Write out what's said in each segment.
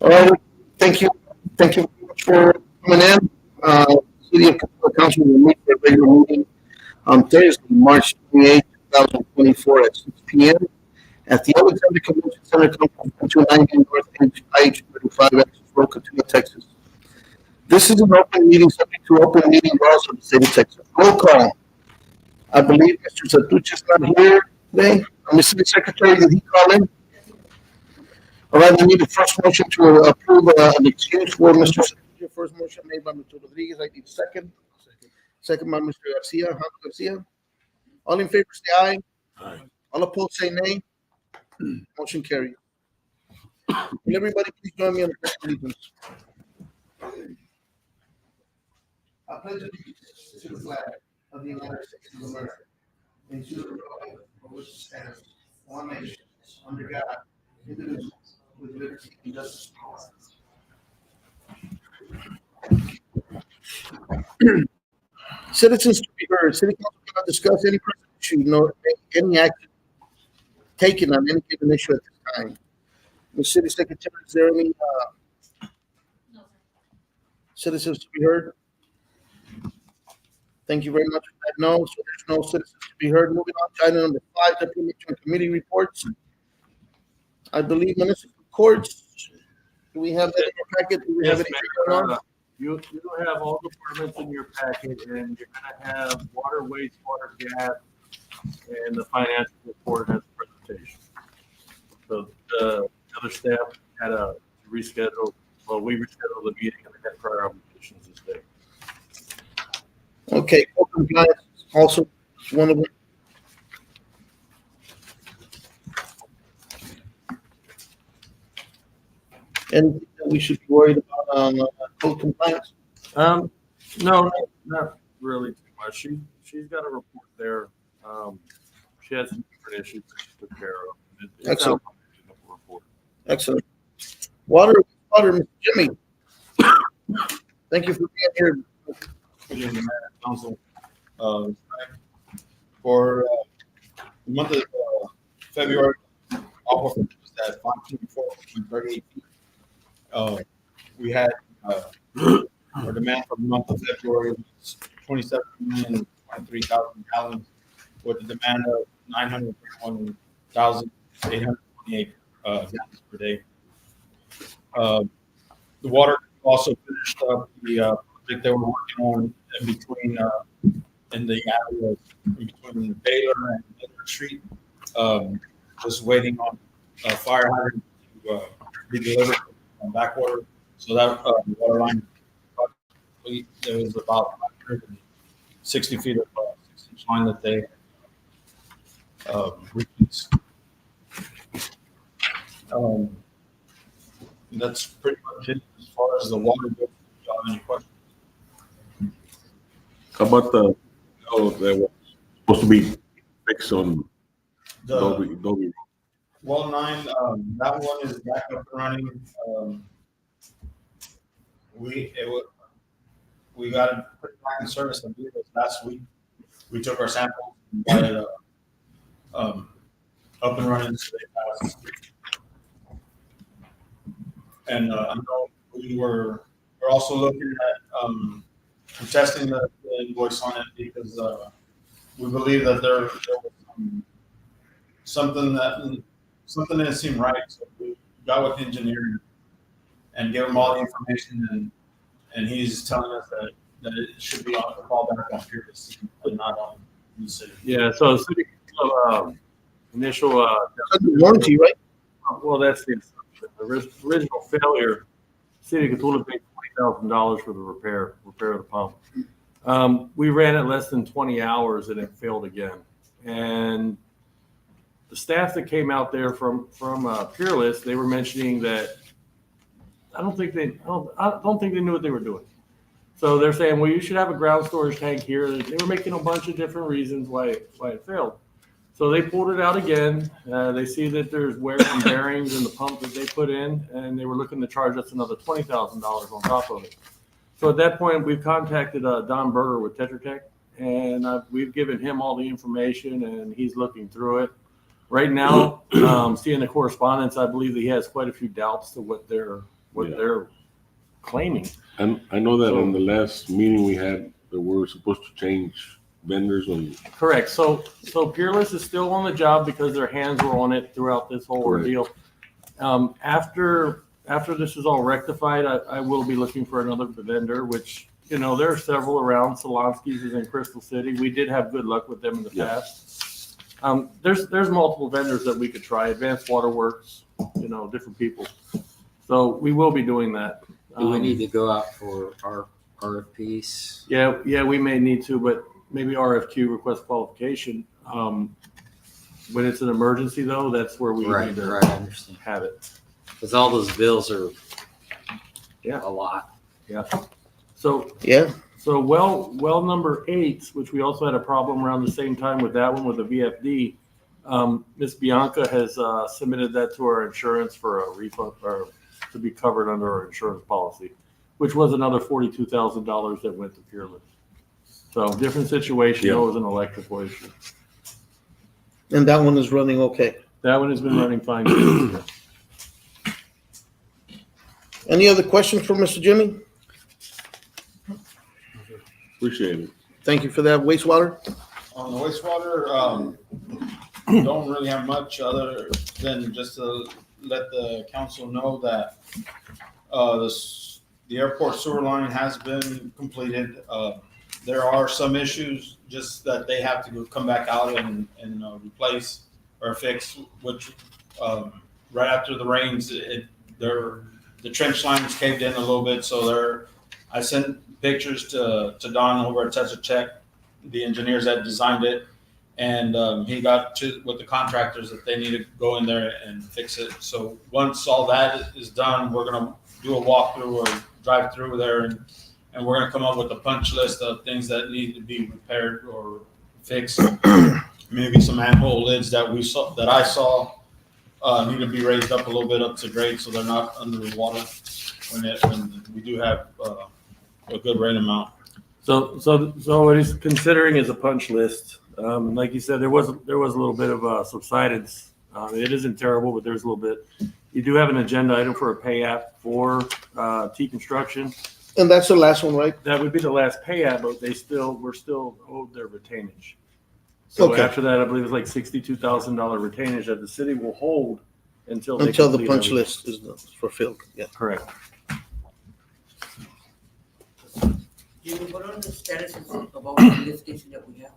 All right, thank you very much for coming in. City of Capitola Council will meet their regular meeting on Thursday, March 28, 2024 at 6 p.m. at the Alexander Convention Center, Complex 290 North IH 35, Road, Catoosa, Texas. This is an open meeting subject to open meeting laws of the state of Texas. Roll call. I believe Mr. Satucci is not here today. Mr. City Secretary, did he call in? All right, I need a first motion to approve an excuse for Mr. Cedillo. First motion made by Mr. Rodriguez. I need a second. Second by Mr. Garcia. Hans Garcia. All in favor say aye. Aye. All opposed say nay. Motion carried. Will everybody please join me on the pledge of allegiance? I pledge allegiance to the flag of the United States of America and to the republic for which it stands, one nation, under God, indivisible, with liberty and justice for all. Citizens to be heard. City Council cannot discuss any personal issue nor take any action taken on any given issue at this time. Ms. City Secretary, is there any citizens to be heard? Thank you very much for that. No, so there's no citizens to be heard. Moving on to item number 5, Deputy Mayor Committee reports. I believe municipal courts. Do we have that in your packet? Do we have Yes, anything Mayor, going on? You have all departments in your packet, and you're gonna have water, wastewater, gas, and the financial report has a presentation. So the other staff had a reschedule, well, we rescheduled the meeting and they had prior obligations this day. Okay, code compliance is also one of them. Anything that we should be worried about on code compliance? No, not really too much. She's got a report there. She had some different issues that she took care of. Excellent. Report. Excellent. Water, Mr. Jimmy. Thank you for being here. Good evening, Mayor and Council. For the month of February, aquifer was at 524.38 feet. We had our demand for the month of February was 27,023,000 gallons, with a demand of 931,828 gallons per day. The water also finished up the project they were working on in between in the area between Baylor and Miller Street. Just waiting on a fire hydrant to be delivered on backwater. So that water line, there was about 160 feet of 6-inch line that they replaced. That's pretty much it as far as the water goes. Do you have any questions? How about the, that was supposed to be fixed on The Dobie? well 9, that one is back up and running. We got it put back in service. I believe it was last week. We took our samples and got it up and running today. And I know we're also looking at testing the invoice on it because we believe that there was something that didn't seem right. So we got with engineering and gave him all the information, and he's telling us that it should be on the fallback on Peerless, but not on the city. Yeah, so city initial Warranty, right? well, that's the assumption. The original failure, City of Cthulhu paid $20,000 for the repair of the pump. We ran it less than 20 hours and it failed again. And the staff that came out there from Peerless, they were mentioning that I don't think they knew what they were doing. So they're saying, well, you should have a ground storage tank here. They were making a bunch of different reasons why it failed. So they pulled it out again. They see that there's wear and bearings in the pump that they put in, and they were looking to charge us another $20,000 on top of it. So at that point, we've contacted Don Berger with Tetra Tech, and we've given him all the information, and he's looking through it. Right now, seeing the correspondence, I believe that he has quite a few doubts to what they're what Yeah. they're claiming. And I know that on the last meeting we had, that we were supposed to change vendors and Correct. So Peerless is still on the job because their hands were on it throughout this whole Correct. ordeal. After this is all rectified, I will be looking for another vendor, which, you know, there are several around. Solonski's is in Crystal City. We did have good luck with them in the Yeah. past. There's multiple vendors that we could try. Advanced Waterworks, you know, different people. So we will be doing that. Do we need to go out for our RFPs? Yeah, we may need to, but maybe RFQ, request qualification. When it's an emergency though, that's where we Right, need to right, I understand. have it. Because all those bills are Yeah. a lot. So Yeah, well number 8, which we also had a problem around the same time with that one with the VFD. Miss Bianca has submitted that to our insurance for a refund or to be covered under our insurance policy, which was another $42,000 that went to Peerless. So different situation. Yeah. It was an electrical issue. and that one is running okay. That one has been running fine. too. Any other questions for Mr. Jimmy? appreciate it. Thank you for that. Wastewater? On the wastewater, don't really have much other than just to let the council know that the airport sewer line has been completed. There are some issues just that they have to come back out and replace or fix, which right after the rains, the trench line is caved in a little bit, so I sent pictures to Don over at Tetra Tech, the engineers that designed it, and he got with the contractors that they need to go in there and fix it. So once all that is done, we're gonna do a walkthrough or drive through there, and we're gonna come up with a punch list of things that need to be repaired or fixed. Maybe some manhole lids that I saw need to be raised up a little bit up to grade so they're not under the water when we do have a good rain amount. So what he's considering is a punch list. Like you said, there was a little bit of subsidence. It isn't terrible, but there's a little bit. You do have an agenda item for a pay app for T Construction. And that's the last one, right? That would be the last pay app, but we're still owed their retainage. So Okay. after that, I believe it's like $62,000 retainage that the city will hold until they Until the complete punch everything. list is fulfilled, yeah. Correct. Jimmy, what are the statuses of all the lift station that we have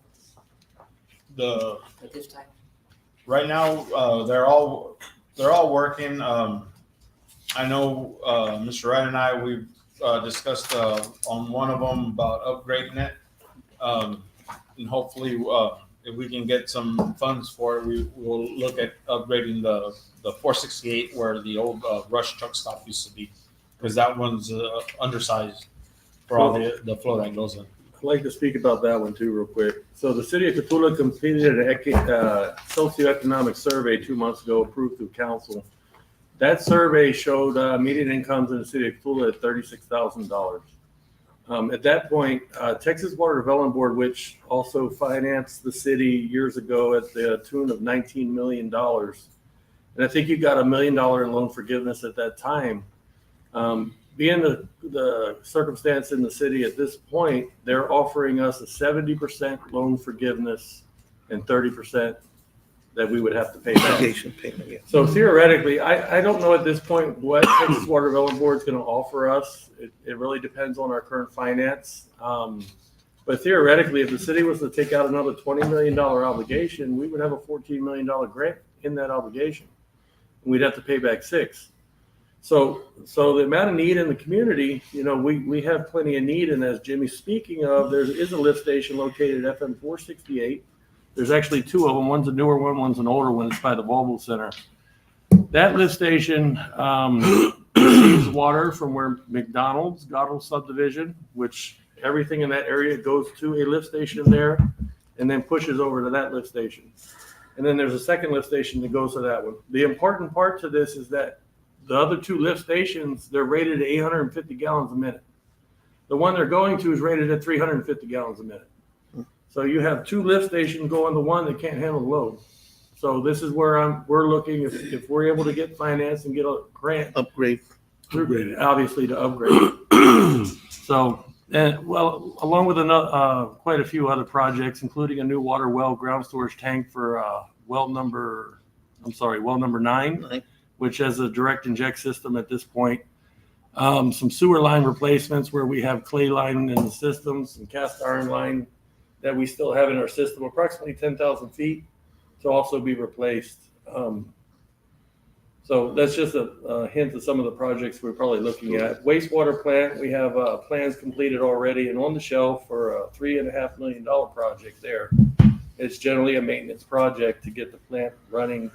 at this time? Right now, they're all working. I know Mr. Wright and I, we've discussed on one of them about upgrading it. And hopefully, if we can get some funds for it, we will look at upgrading the 468 where the old Rush truck stop used to be, because that one's undersized for all the flow that goes in. I'd like to speak about that one too, real quick. So the city of Catula completed a socioeconomic survey 2 months ago, approved through council. That survey showed median incomes in the city of Catula at $36,000. At that point, Texas Water Development Board, which also financed the city years ago at the tune of $19 million, and I think you got $1 million in loan forgiveness at that time. Being the circumstance in the city at this point, they're offering us a 70% loan forgiveness and 30% that we would have to pay back. Obligation payment, yeah. So theoretically, I don't know at this point what Texas Water Development Board is going to offer us. It really depends on our current finance. But theoretically, if the city was to take out another $20 million obligation, we would have a $14 million grant in that obligation. And we'd have to pay back $6 million. So the amount of need in the community, you know, we have plenty of need. And as Jimmy's speaking of, there is a lift station located at FM 468. There's actually 2 of them. One's a newer one, one's an older one. It's by the Volvo Center. That lift station receives water from where McDonald's, Godel subdivision, which everything in that area goes to a lift station there and then pushes over to that lift station. And then there's a second lift station that goes to that one. The important part to this is that the other 2 lift stations, they're rated at 850 gallons a minute. The one they're going to is rated at 350 gallons a minute. So you have 2 lift stations going to one that can't handle the load. So this is where we're looking, if we're able to get finance and get a grant, Upgrade. obviously to upgrade. So, and well, along with quite a few other projects, including a new water well ground storage tank for well number 9, Right. which has a direct inject system at this point. Some sewer line replacements where we have clay line in the system, some cast iron line that we still have in our system, approximately 10,000 feet to also be replaced. So that's just a hint of some of the projects we're probably looking at. Wastewater plant, we have plans completed already and on the shelf for a $3.5 million project there. It's generally a maintenance project to get the plant running,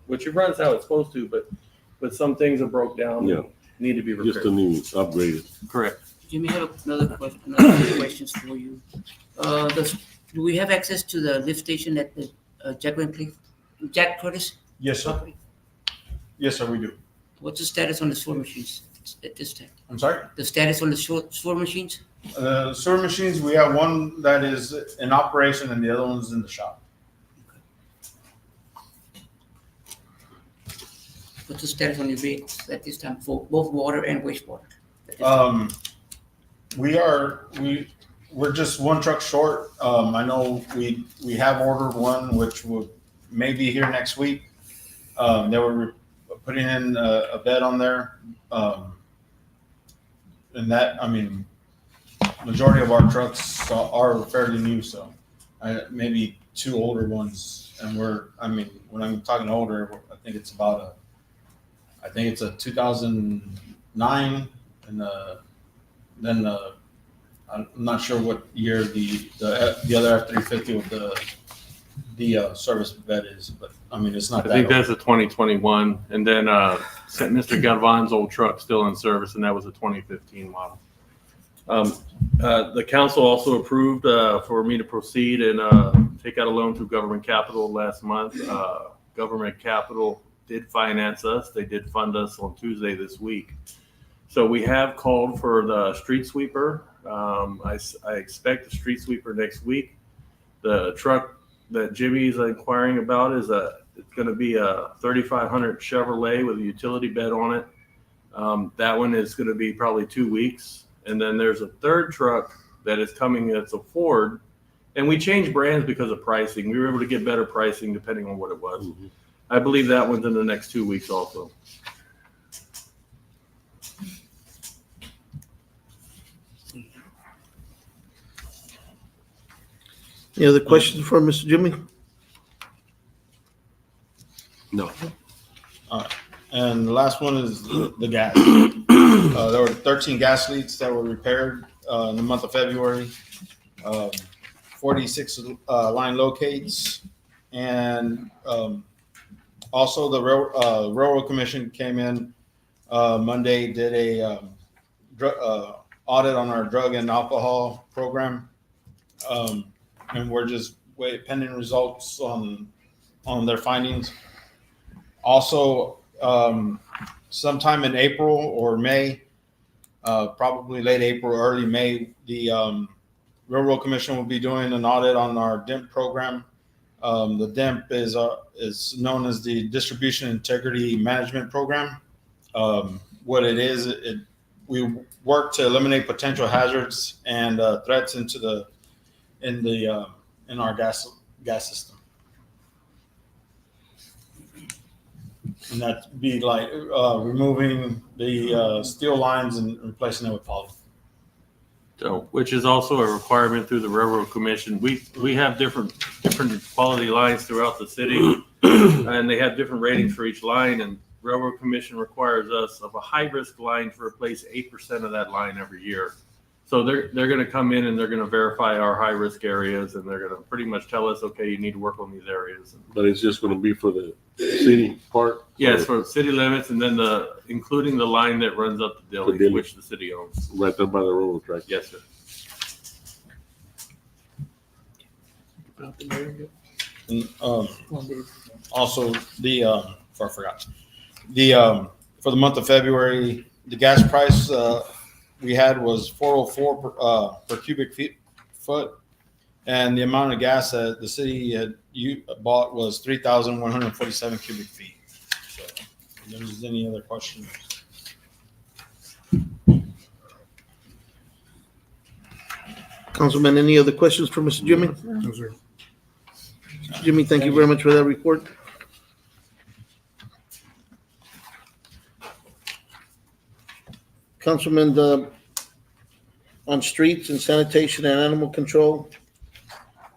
which it runs how it's supposed to, but some things are broke down Yeah. and need to be Just a repaired. new upgraded. Correct. Jimmy, I have another questions for you. Do we have access to the lift station at the Jack Curtis Yes, sir. property? Yes, sir, we do. What's the status on the sewer machines at this time? I'm sorry? The status on the sewer machines? Sewer machines, we have one that is in operation and the other one's in the shop. What's the status on your vehicles at this time for both water and wastewater? At this time? We're just one truck short. I know we have ordered one, which will maybe here next week. They were putting in a bed on there. And that, I mean, majority of our trucks are fairly new, so maybe 2 older ones. And when I'm talking older, I think it's a 2009 and then I'm not sure what year the other F-350 with the service bed is, but I mean it's not I that think old. that's a 2021, and then Mr. Galvan's old truck still in service, and that was a 2015 model. The council also approved for me to proceed and take out a loan through Government Capital last month. Government Capital did finance us. They did fund us on Tuesday this week. So we have called for the street sweeper. I expect the street sweeper next week. The truck that Jimmy's inquiring about is it's going to be a 3500 Chevrolet with a utility bed on it. That one is going to be probably 2 weeks. And then there's a third truck that is coming that's a Ford. And we changed brands because of pricing. We were able to get better pricing depending on what it was. Mhm. I believe that one's in the next 2 weeks also. Any other questions for Mr. Jimmy? No. And the last one is the gas. There were 13 gas leaks that were repaired in the month of February. 46 line locates, and also the Railroad Commission came in Monday, did a audit on our drug and alcohol program, and we're just pending results on their findings. Also, sometime in April or May, probably late April, early May, the Railroad Commission will be doing an audit on our DIMP program. The DIMP is known as the Distribution Integrity Management Program. What it is, we work to eliminate potential hazards and threats in our gas system. And that'd be like removing the steel lines and replacing it with poly. So, which is also a requirement through the Railroad Commission. We have different quality lines throughout the city, and they have different ratings for each line. And Railroad Commission requires us of a high risk line to replace 8% of that line every year. So they're going to come in and they're going to verify our high risk areas, and they're going to pretty much tell us, okay, you need to work on these areas. But it's just going to be for the city part? Yes, for city limits, and then including the line that runs up to Dilly, Dilly. which the city owns. Right there by the railroad track? Yes, sir. And, also I forgot for the month of February, the gas price we had was $4.04 per cubic foot, and the amount of gas that the city had bought was 3,147 cubic feet. So, if there's any other questions? Councilman, any other questions for Mr. Jimmy? No, sir. Jimmy, thank you very much for that report. Councilman, on streets and sanitation and animal control,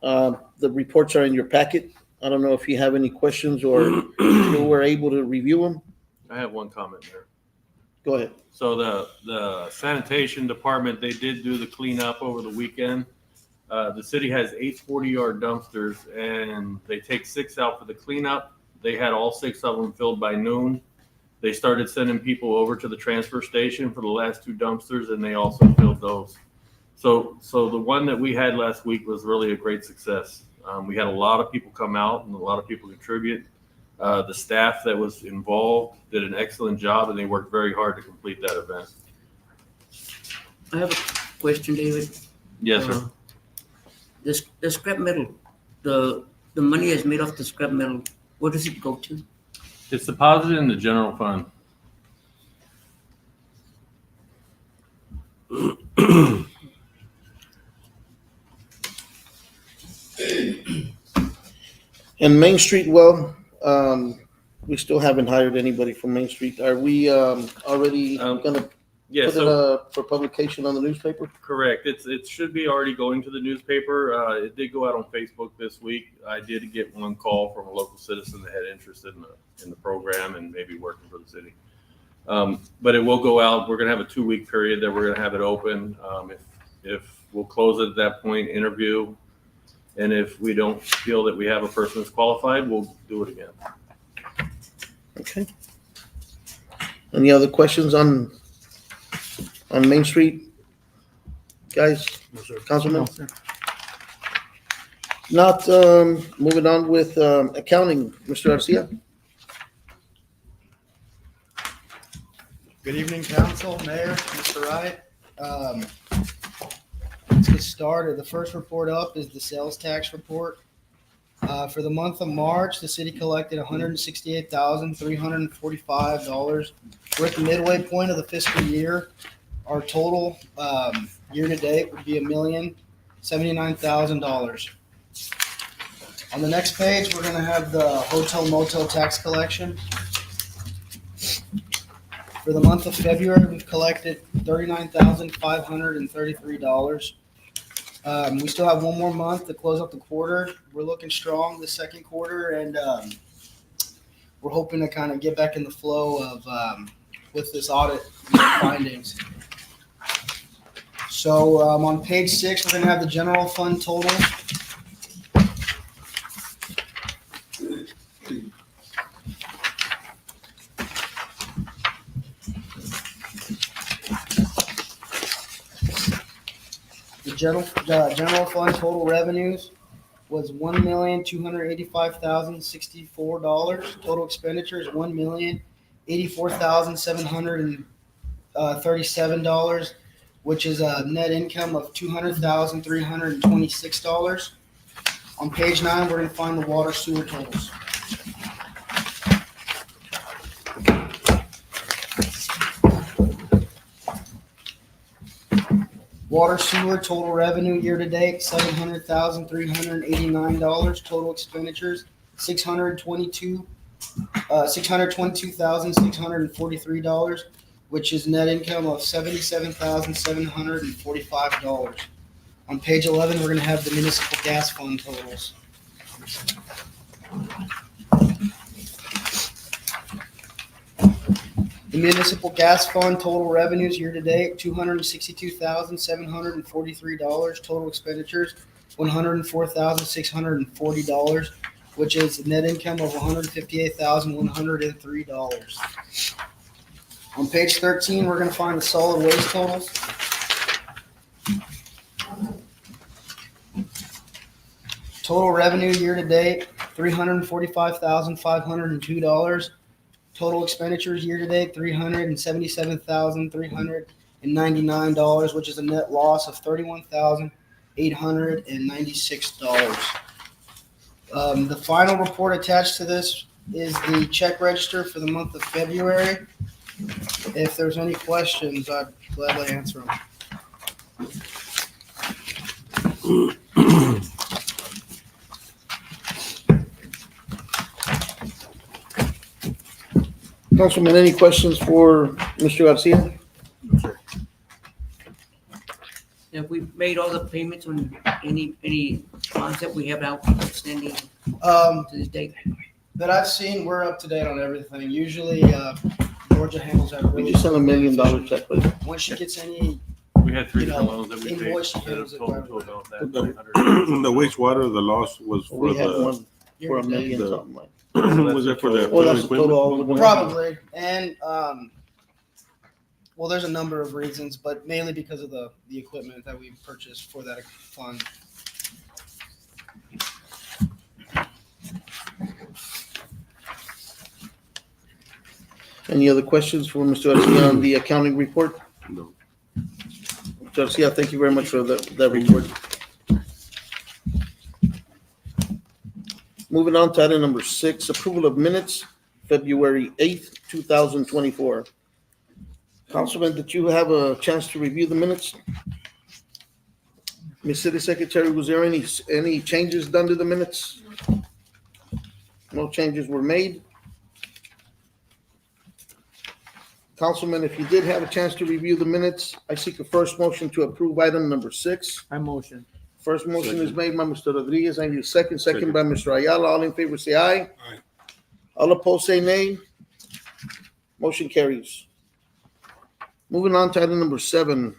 the reports are in your packet. I don't know if you have any questions or you were able to review them. I have one comment there. Go ahead. So the sanitation department, they did do the cleanup over the weekend. The city has 8 40-yard dumpsters, and they take 6 out for the cleanup. They had all 6 of them filled by noon. They started sending people over to the transfer station for the last 2 dumpsters, and they also filled those. So the one that we had last week was really a great success. We had a lot of people come out and a lot of people contribute. The staff that was involved did an excellent job, and they worked very hard to complete that event. I have a question, David. Yes, sir. The scrap metal, the money is made off the scrap metal. Where does it go to? It's deposited in the general fund. And Main Street, well, we still haven't hired anybody from Main Street. Are we already gonna Yeah, put so it for publication on the newspaper? correct. It should be already going to the newspaper. It did go out on Facebook this week. I did get one call from a local citizen that had interest in the program and maybe working for the city. But it will go out. We're gonna have a 2-week period that we're gonna have it open. If we'll close it at that point, interview, and if we don't feel that we have a person that's qualified, we'll do it again. Okay. Any other questions on Main Street? Guys, No, sir. Councilman? Not, moving on with accounting, Mr. Garcia. Good evening, council, mayor, Mr. Wright. Let's get started. The first report up is the sales tax report. For the month of March, the city collected $168,345. We're at the midway point of the fiscal year. Our total year-to-date would be $1,079,000. On the next page, we're going to have the hotel motel tax collection. For the month of February, we've collected $39,533. We still have one more month to close up the quarter. We're looking strong the second quarter, and we're hoping to kind of get back in the flow of with this audit findings. So on page 6, we're going to have the general fund total. The general fund total revenues was $1,285,064. Total expenditures $1,084,737, which is a net income of $200,326. On page 9, we're going to find the water sewer totals. Water sewer total revenue year to date, $700,389. Total expenditures, $622,643, which is net income of $77,745. On page 11, we're going to have the municipal gas fund totals. The municipal gas fund total revenues year to date, $262,743. Total expenditures, $104,640, which is net income of $158,103. On page 13, we're going to find the solid waste totals. Total revenue year to date, $345,502. Total expenditures year to date, $377,399, which is a net loss of $31,896. The final report attached to this is the check register for the month of February. If there's any questions, I'd gladly answer them. Councilman, any questions for Mr. Garcia? Have we made all the payments on any bonds that we have outstanding to this date? That I've seen, we're up to date on everything. Usually, Georgia handles that We really. just sent $1 million check, please. Once she gets any, We had three You know, different loans that we paid. invoice that have payments that totaled were- to about that The 300. the wastewater, the loss was for We had the, one for $1 million The- something like. was it for the Oh, that's the equipment? total. all of them. probably, and, well, there's a number of reasons, but mainly because of the equipment that we purchased for that fund. Any other questions for Mr. Garcia on the accounting report? No. Mr. Garcia, thank you very much for that report. Moving on to item number 6, approval of minutes, February 8th, 2024. Councilman, did you have a chance to review the minutes? Ms. City Secretary, was there any changes done to the minutes? No changes were made. Councilman, if you did have a chance to review the minutes, I seek a first motion to approve item number 6. I motion. First motion is Second. made by Mr. Rodriguez. I need a second. Second Second. by Mr. Ayala. All in favor, say aye. Aye. All opposed, say nay. Motion carries. Moving on to item number 7,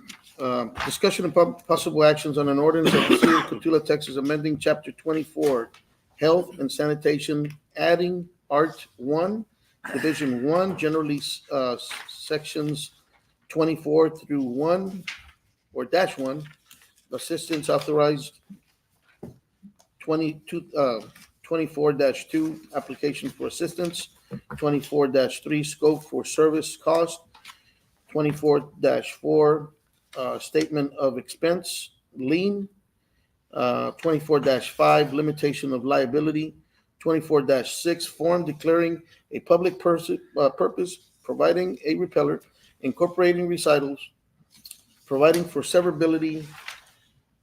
discussion of possible actions on an ordinance of the City of Cotulla, Texas, amending Chapter 24, Health and Sanitation, adding Art 1, Division 1, generally sections 24 through 1 or dash 1, assistance authorized 24-2, application for assistance, 24-3, scope for service cost, 24-4, statement of expense, lien, 24-5, limitation of liability, 24-6, form declaring a public purpose, providing a repeller, incorporating recitals, providing for severability,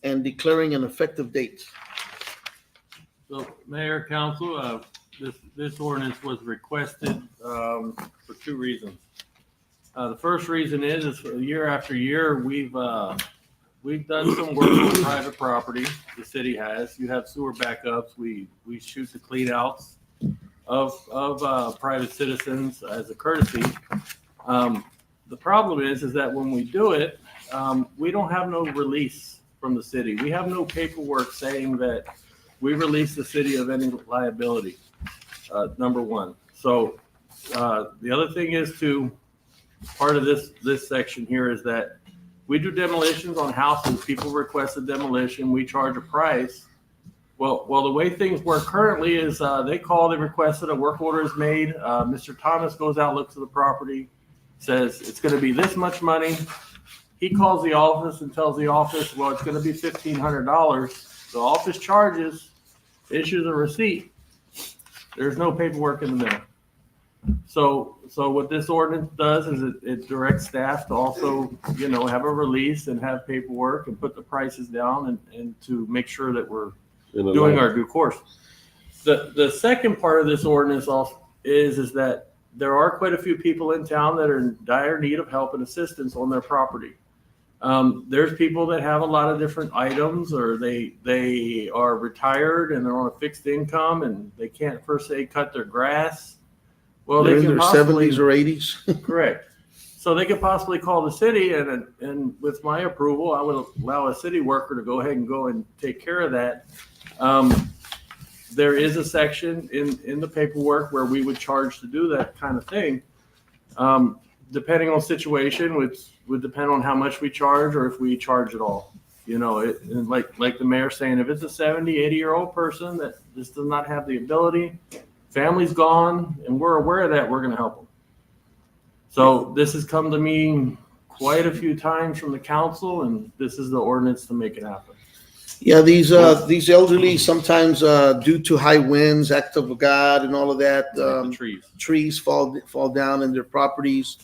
and declaring an effective date. So, Mayor, Council, this ordinance was requested for 2 reasons. The first reason is for year after year, we've done some work on private property. The city has. You have sewer backups. We shoot the clean outs of private citizens as a courtesy. The problem is that when we do it, we don't have no release from the city. We have no paperwork saying that we release the city of any liability. Number one. So the other thing is part of this section here is that we do demolitions on houses. People request a demolition. We charge a price. Well, the way things work currently is they call, they requested, a work order is made. Mr. Thomas goes out, looks at the property, says it's going to be this much money. He calls the office and tells the office, well, it's going to be $1,500. The office charges, issues a receipt. There's no paperwork in the middle. So what this ordinance does is it directs staff to also, have a release and have paperwork and put the prices down and to make sure that we're doing our due course. The second part of this ordinance also is that there are quite a few people in town that are in dire need of help and assistance on their property. There's people that have a lot of different items, or they are retired and they're on a fixed income and they can't per se cut their grass. Well, They're they in can their possibly, 70s or 80s. correct. So they could possibly call the city, and with my approval, I would allow a city worker to go ahead and go and take care of that. There is a section in the paperwork where we would charge to do that kind of thing. Depending on situation, which would depend on how much we charge or if we charge at all. And like the mayor saying, if it's a 70, 80-year-old person that just does not have the ability, family's gone, and we're aware of that, we're going to help them. So this has come to me quite a few times from the council, and this is the ordinance to make it happen. Yeah, these elderly, sometimes due to high winds, act of God and all of that, The trees. trees fall down in their properties.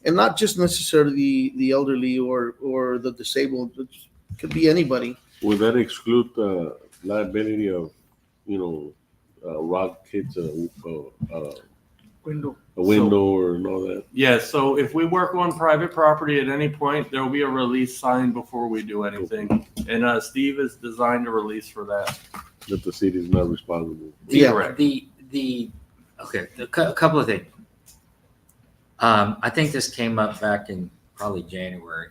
And not just necessarily the elderly or the disabled, it could be anybody. Would that exclude the liability of, rock hits Window. a window or and all that? Yeah, so if we work on private property at any point, there will be a release sign before we do anything. And Steve is designed a release for that. That the city is not responsible. Yeah. Correct. A couple of things. I think this came up back in probably January,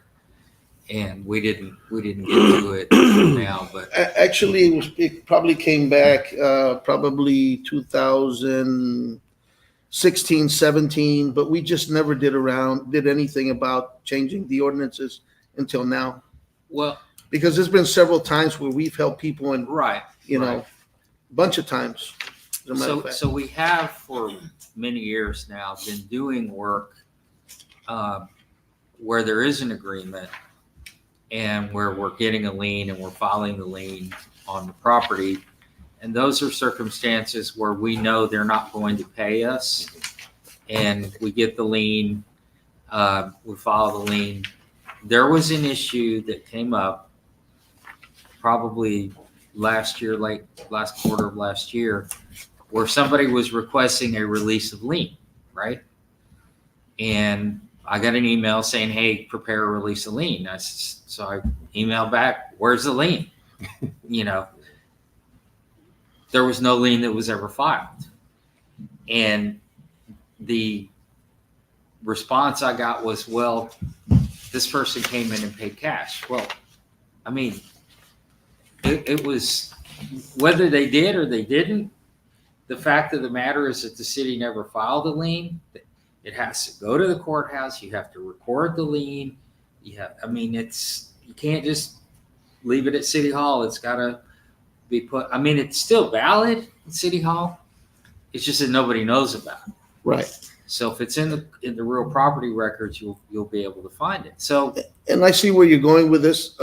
and we didn't get to it now, but Actually, it probably came back, probably 2016, 17, but we just never did anything about changing the ordinances until now. well, Because there's been several times where we've helped people and, right. a bunch of times. As a matter of fact. So we have for many years now been doing work where there is an agreement and where we're getting a lien and we're filing the lien on the property. And those are circumstances where we know they're not going to pay us. And we get the lien, we file the lien. There was an issue that came up probably last quarter of last year, where somebody was requesting a release of lien, right? And I got an email saying, hey, prepare a release of lien. So I emailed back, where's the lien? There was no lien that was ever filed. And the response I got was, well, this person came in and paid cash. Well, I mean, it was, whether they did or they didn't, the fact of the matter is that the city never filed a lien. It has to go to the courthouse. You have to record the lien. You can't just leave it at City Hall. It's got to be put, it's still valid at City Hall. It's just that nobody knows about it. Right. So if it's in the real property records, you'll be able to find it. So And I see where you're going with this.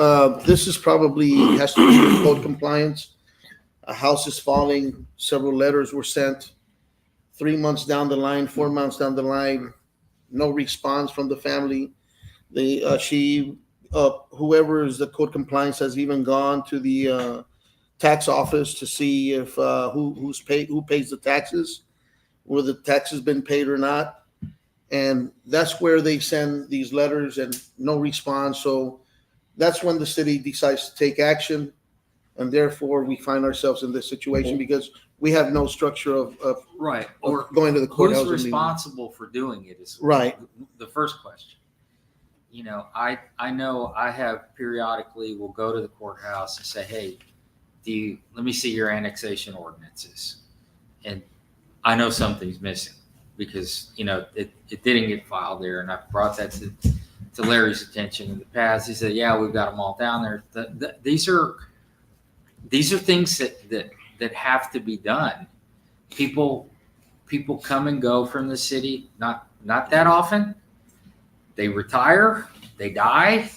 This is probably has to do with code compliance. A house is falling, several letters were sent. 3 months down the line, 4 months down the line, no response from the family. Whoever is the code compliance has even gone to the tax office to see if who pays the taxes, whether the taxes been paid or not. And that's where they send these letters and no response. So that's when the city decides to take action. And therefore we find ourselves in this situation because we have no structure of right, or going to the courthouse. who's and leaving. responsible for doing it is Right. the first question. I know I have periodically will go to the courthouse and say, hey, let me see your annexation ordinances. And I know something's missing because, it didn't get filed there. And I brought that to Larry's attention in the past. He said, yeah, we've got them all down there. These are things that have to be done. People come and go from the city, not that often. They retire, they die.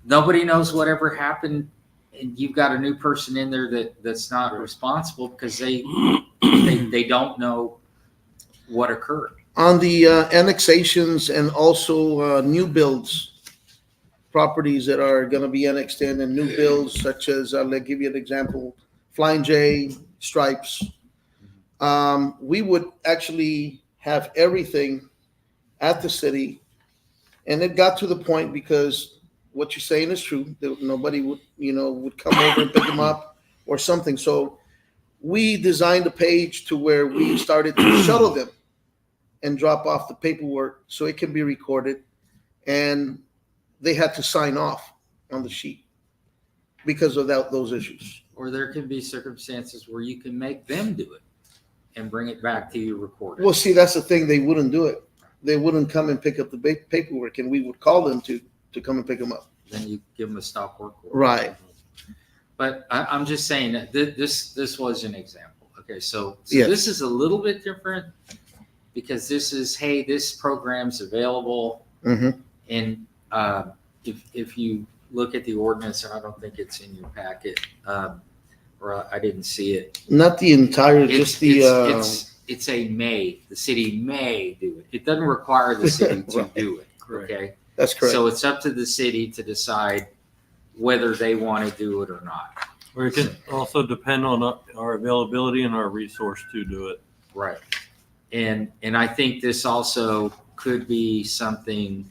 Nobody knows whatever happened, and you've got a new person in there that's not responsible because they don't know what occurred. On the annexations and also new builds, properties that are going to be annexed in and new builds such as, I'll give you an example, Flying J, Stripes. We would actually have everything at the city. And it got to the point because what you're saying is true. That nobody would come over and pick them up or something. So we designed a page to where we started to shuttle them and drop off the paperwork so it can be recorded. And they had to sign off on the sheet because of those issues. Or there can be circumstances where you can make them do it and bring it back to you recorded. Well, see, that's the thing. They wouldn't do it. They wouldn't come and pick up the paperwork, and we would call them to come and pick them up. Then you give them a stop work order. Right. But I'm just saying that this was an example. Okay, so Yes. This is a little bit different because this is, hey, this program's available. Mm-hmm. And if you look at the ordinance, and I don't think it's in your packet, or I didn't see it. Not the entire, just the. It's a may. The city may do it. It doesn't require the city to Right. do it. Correct. Okay. That's correct. So it's up to the city to decide whether they want to do it or not. Or it could also depend on our availability and our resource to do it. Right. And I think this also could be something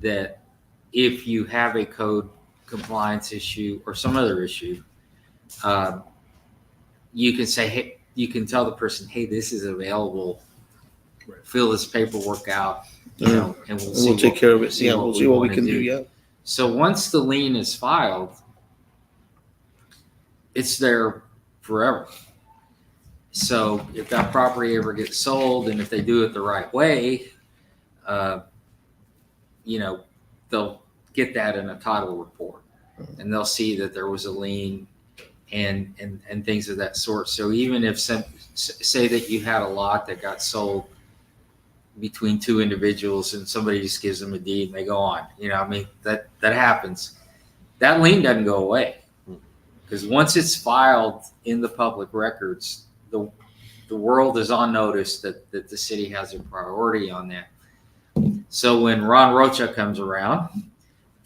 that if you have a code compliance issue or some other issue, you can say, hey, you can tell the person, hey, this is available. Fill this paperwork out, you know, and we'll see. We'll take care of it. see Yeah, what we'll we see what we wanna can do, yeah. So once the lien is filed, it's there forever. So if that property ever gets sold, and if they do it the right way, you know, they'll get that in a title report, and they'll see that there was a lien and things of that sort. So even if say that you had a lot that got sold between two individuals and somebody just gives them a deed and they go on, you know, I mean, that happens. That lien doesn't go away, because once it's filed in the public records, the world is on notice that the city has a priority on that. So when Ron Rocha comes around,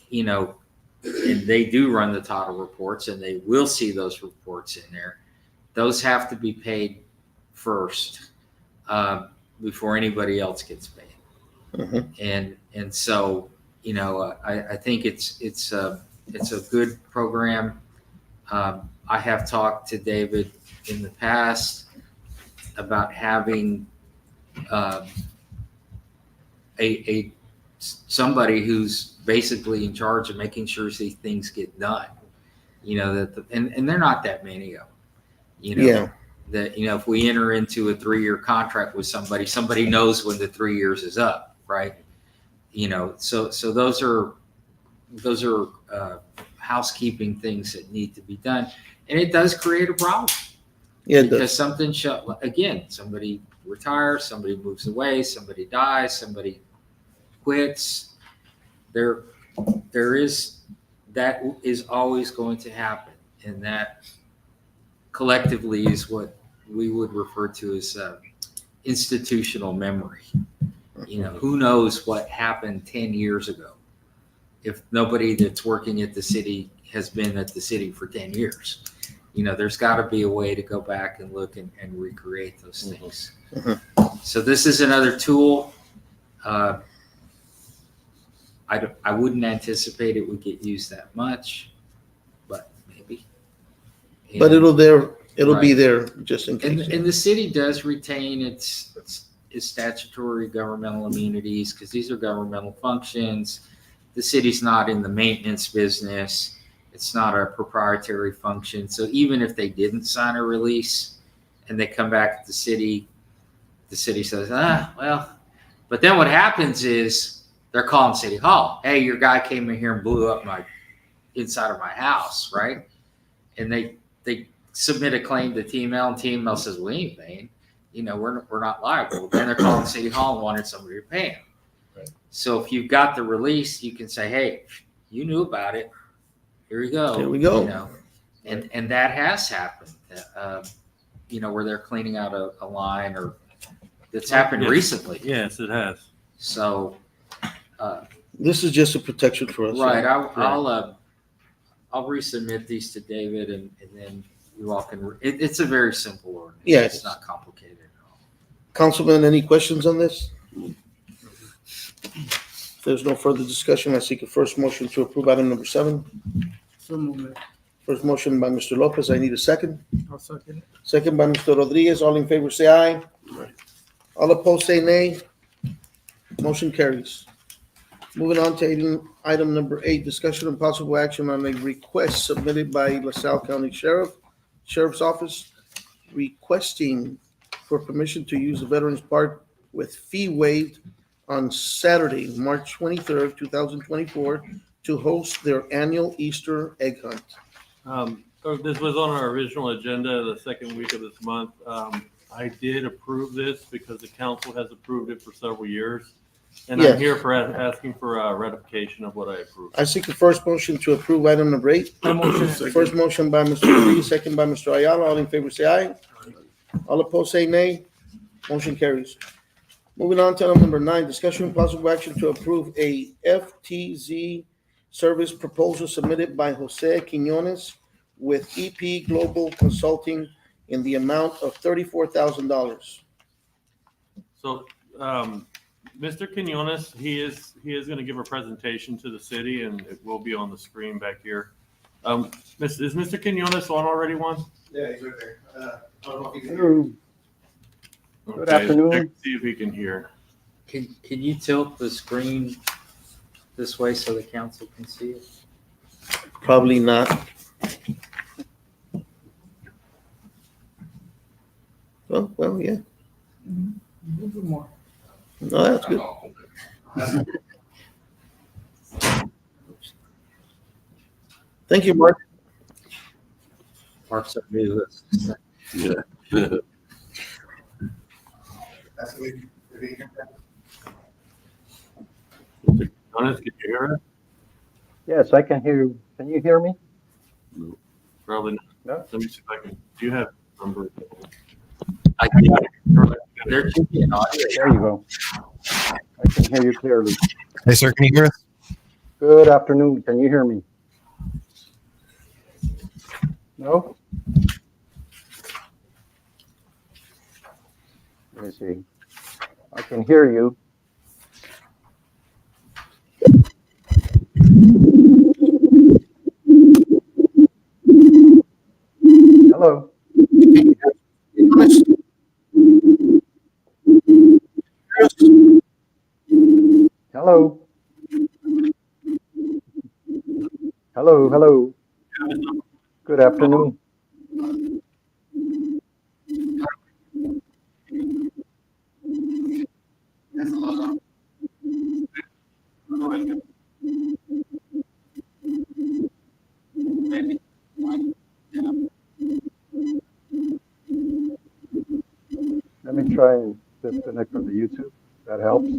you know, and they do run the title reports, and they will see those reports in there, those have to be paid first before anybody else gets paid. And so, you know, I think it's a good program. I have talked to David in the past about having somebody who's basically in charge of making sure these things get done. You know, that and they're not that many of them. You know, Yeah. that, you know, if we enter into a 3-year contract with somebody knows when the 3 years is up, right? You know, so those are housekeeping things that need to be done, and it does create a problem. Yeah, it Because does. something again, somebody retires, somebody moves away, somebody dies, somebody quits. That is always going to happen, and that collectively is what we would refer to as institutional memory. You know, who knows what happened 10 years ago if nobody that's working at the city has been at the city for 10 years. You know, there's got to be a way to go back and look and recreate those things. So this is another tool. I wouldn't anticipate it would get used that much, but maybe. But it'll be Right. there just in And, case. and the city does retain its statutory governmental immunities, because these are governmental functions. The city's not in the maintenance business. It's not a proprietary function. So even if they didn't sign a release and they come back at the city says, well, but then what happens is they're calling City Hall. Hey, your guy came in here and blew up my inside of my house, right? And they submit a claim to TML, and TML says, we ain't paying. You know, we're not liable. Then they're calling City Hall and wanting somebody to pay them. Right. So if you've got the release, you can say, hey, you knew about it. Here we go. Here we go. You know, and that has happened. You know, where they're cleaning out a line, or that's happened Yes. recently. Yes, it has. So, This is just a protection for us. right, I'll resubmit these to David, and then you all can. It's a very simple ordinance. Yeah, it It's is. not complicated at all. Councilman, any questions on this? If there's no further discussion, I seek a first motion to approve item number 7. So moved. First motion by Mr. Lopez. I need a second. I'll second it. Second by Mr. Rodriguez. All in favor, say aye. All opposed, say nay. Motion carries. Moving on to item number 8, discussion and possible action on a request submitted by LaSalle County Sheriff's Office requesting for permission to use the Veterans Park with fee waived on Saturday, March 23rd, 2024, to host their annual Easter egg hunt. This was on our original agenda the second week of this month. I did approve this because the council has approved it for several years. And Yes. I'm here for asking for ratification of what I approved. I seek a first motion to approve item number 8. First motion by Mr. Rodriguez, second by Mr. Ayala. All in favor, say aye. All opposed, say nay. Motion carries. Moving on to item number 9, discussion and possible action to approve a FTZ service proposal submitted by Jose Quinones with EP Global Consulting in the amount of $34,000. So, Mr. Quinones, he is going to give a presentation to the city, and it will be on the screen back here. Is Mr. Quinones on already one? Yeah, he's right there. I don't know if you can Hello. Good Okay, afternoon. check to see if he can hear. Can you tilt the screen this way so the council can see it? Probably not. Well, yeah. A little bit more. No, that's good. Thank you, Mark. Parks are new. Yeah. That's the way. Mr. Quinones, can you hear us? Yes, I can hear you. Can you hear me? Probably not. No. Let me see if I can. Do you have a number? I think there should be an audio. There you go. I can hear you clearly. Hey, sir, can you hear us? Good afternoon. Can you hear me? No? Let me see. I can hear you. Hello? Hello? Hello, hello. Good afternoon. Let me try and disconnect from the YouTube. That helps.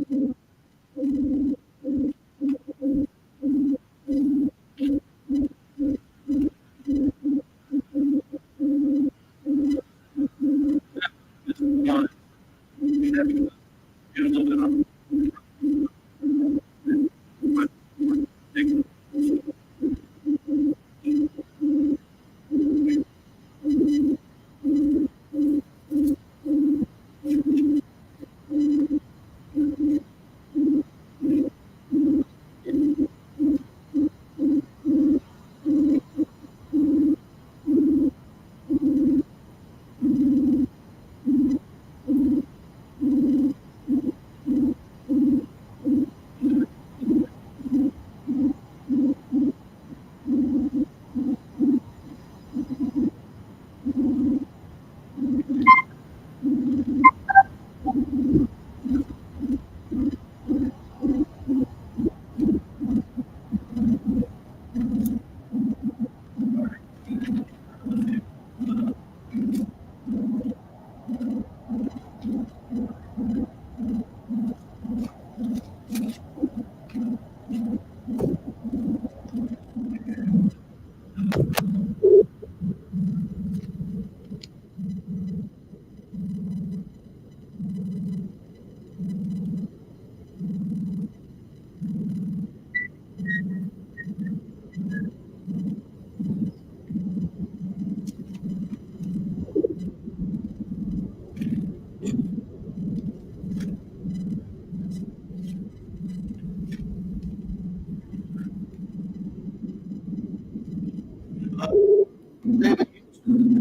David,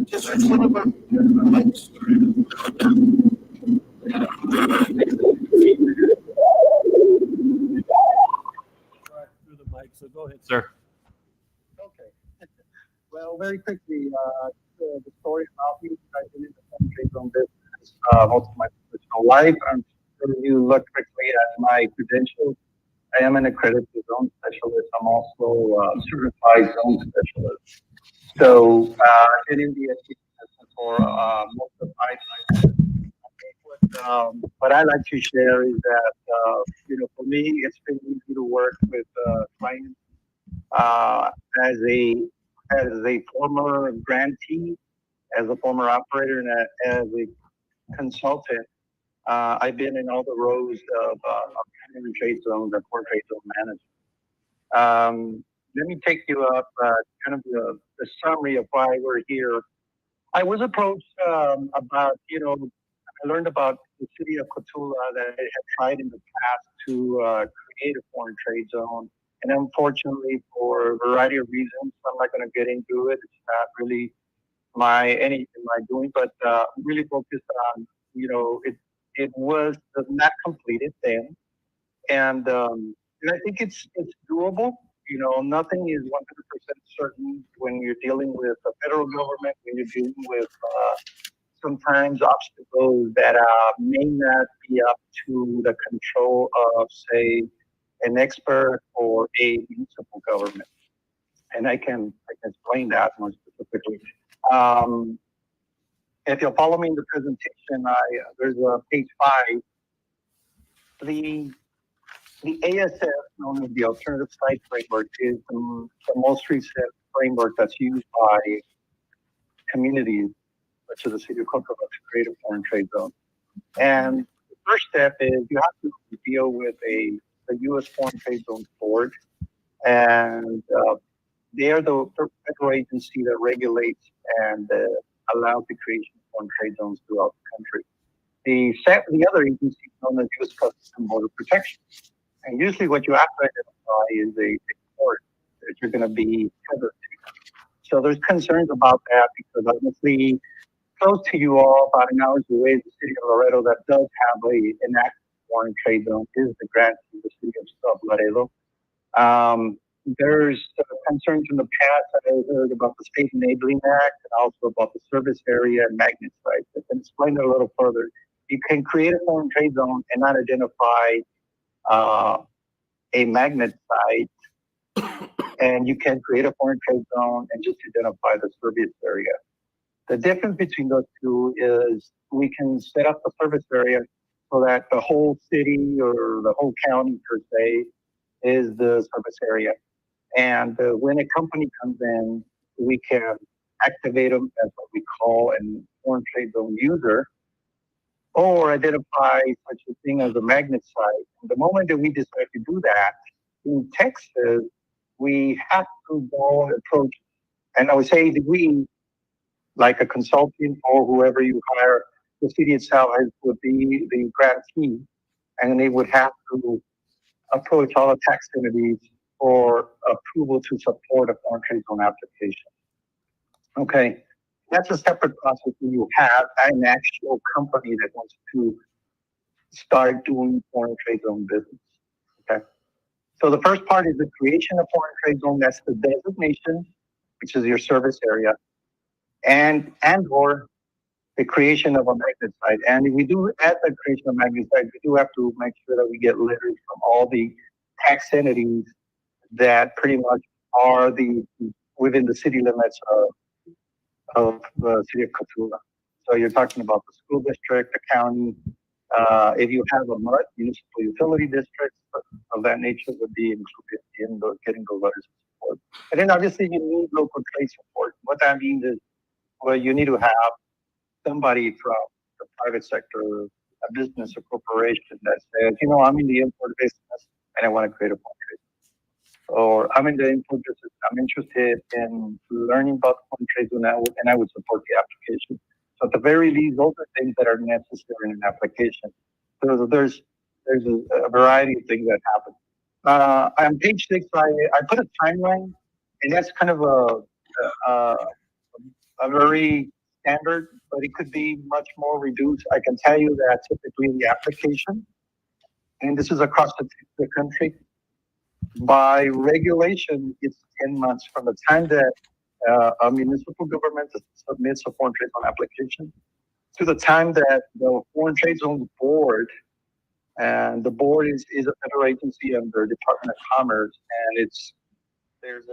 just switch one of our mics. Through the mic, so go ahead, sir. Okay. Well, very quickly, the story about me. I've been in the country on business most of my professional life. I'm sure you look quickly at my credentials. I am an accredited zone specialist. I'm also a certified zone specialist. So I've been in the education for most of my life. What I like to share is that, for me, it's been easy to work with clients as a former grantee, as a former operator, and as a consultant. I've been in all the roles of trade zones and port trade zone management. Let me take you up kind of the summary of why we're here. I was approached about, I learned about the city of Cotula that it had tried in the past to create a foreign trade zone. And unfortunately, for a variety of reasons, I'm not going to get into it. It's not really my doing, but really focused on, it was not completed then. And I think it's doable. Nothing is 100% certain when you're dealing with the federal government, when you're dealing with sometimes obstacles that may not be up to the control of, say, an expert or a municipal government. And I can explain that more specifically. If you'll follow me in the presentation, there's page 5. The ASF, known as the Alternative Site Framework, is the most recent framework that's used by communities, such as the city of Cotula, to create a foreign trade zone. And the first step is you have to deal with the U.S. Foreign Trade Zone Board, and they are the federal agency that regulates and allows the creation of foreign trade zones throughout the country. The other agency is known as U.S. Customs and Border Protection. And usually what you have to identify is a port that you're going to be tethered to. So there's concerns about that because obviously close to you all, about an hour's away, the city of Laredo that does have an active foreign trade zone is the grant to the city of Laredo. There's concerns in the past. I heard about the State Enabling Act and also about the service area and magnet sites. I can explain it a little further. You can create a foreign trade zone and not identify a magnet site, and you can create a foreign trade zone and just identify the service area. The difference between those two is we can set up the service area so that the whole city or the whole county per se is the service area. And when a company comes in, we can activate them as what we call a foreign trade zone user, or identify such a thing as a magnet site. The moment that we decide to do that, in Texas, we have to go and approach, and I would say we, like a consultant or whoever you hire, the city itself would be the grantee, and they would have to approach all the tax entities for approval to support a foreign trade zone application. Okay. That's a separate process when you have an actual company that wants to start doing foreign trade zone business. Okay. So the first part is the creation of foreign trade zone. That's the designation, which is your service area, and or the creation of a magnet site. And if we do at the creation of magnet site, we do have to make sure that we get letters from all the tax entities that pretty much are within the city limits of the city of Cotula. So you're talking about the school district, the county. If you have a MUD, municipal utility districts of that nature would be included in getting the letters of support. And then obviously you need local trade support. What that means is, well, you need to have somebody from the private sector, a business, a corporation that says, I'm in the import business and I want to create a foreign trade. Or I'm in the import business, I'm interested in learning about foreign trade zone and I would support the application. So at the very least, those are things that are necessary in an application. So there's a variety of things that happen. On page 6, I put a timeline, and that's kind of a very standard, but it could be much more reduced. I can tell you that typically the application, and this is across the country, by regulation, it's 10 months from the time that a municipal government submits a foreign trade zone application to the time that the Foreign Trade Zone Board, and the board is a federal agency under Department of Commerce, and there's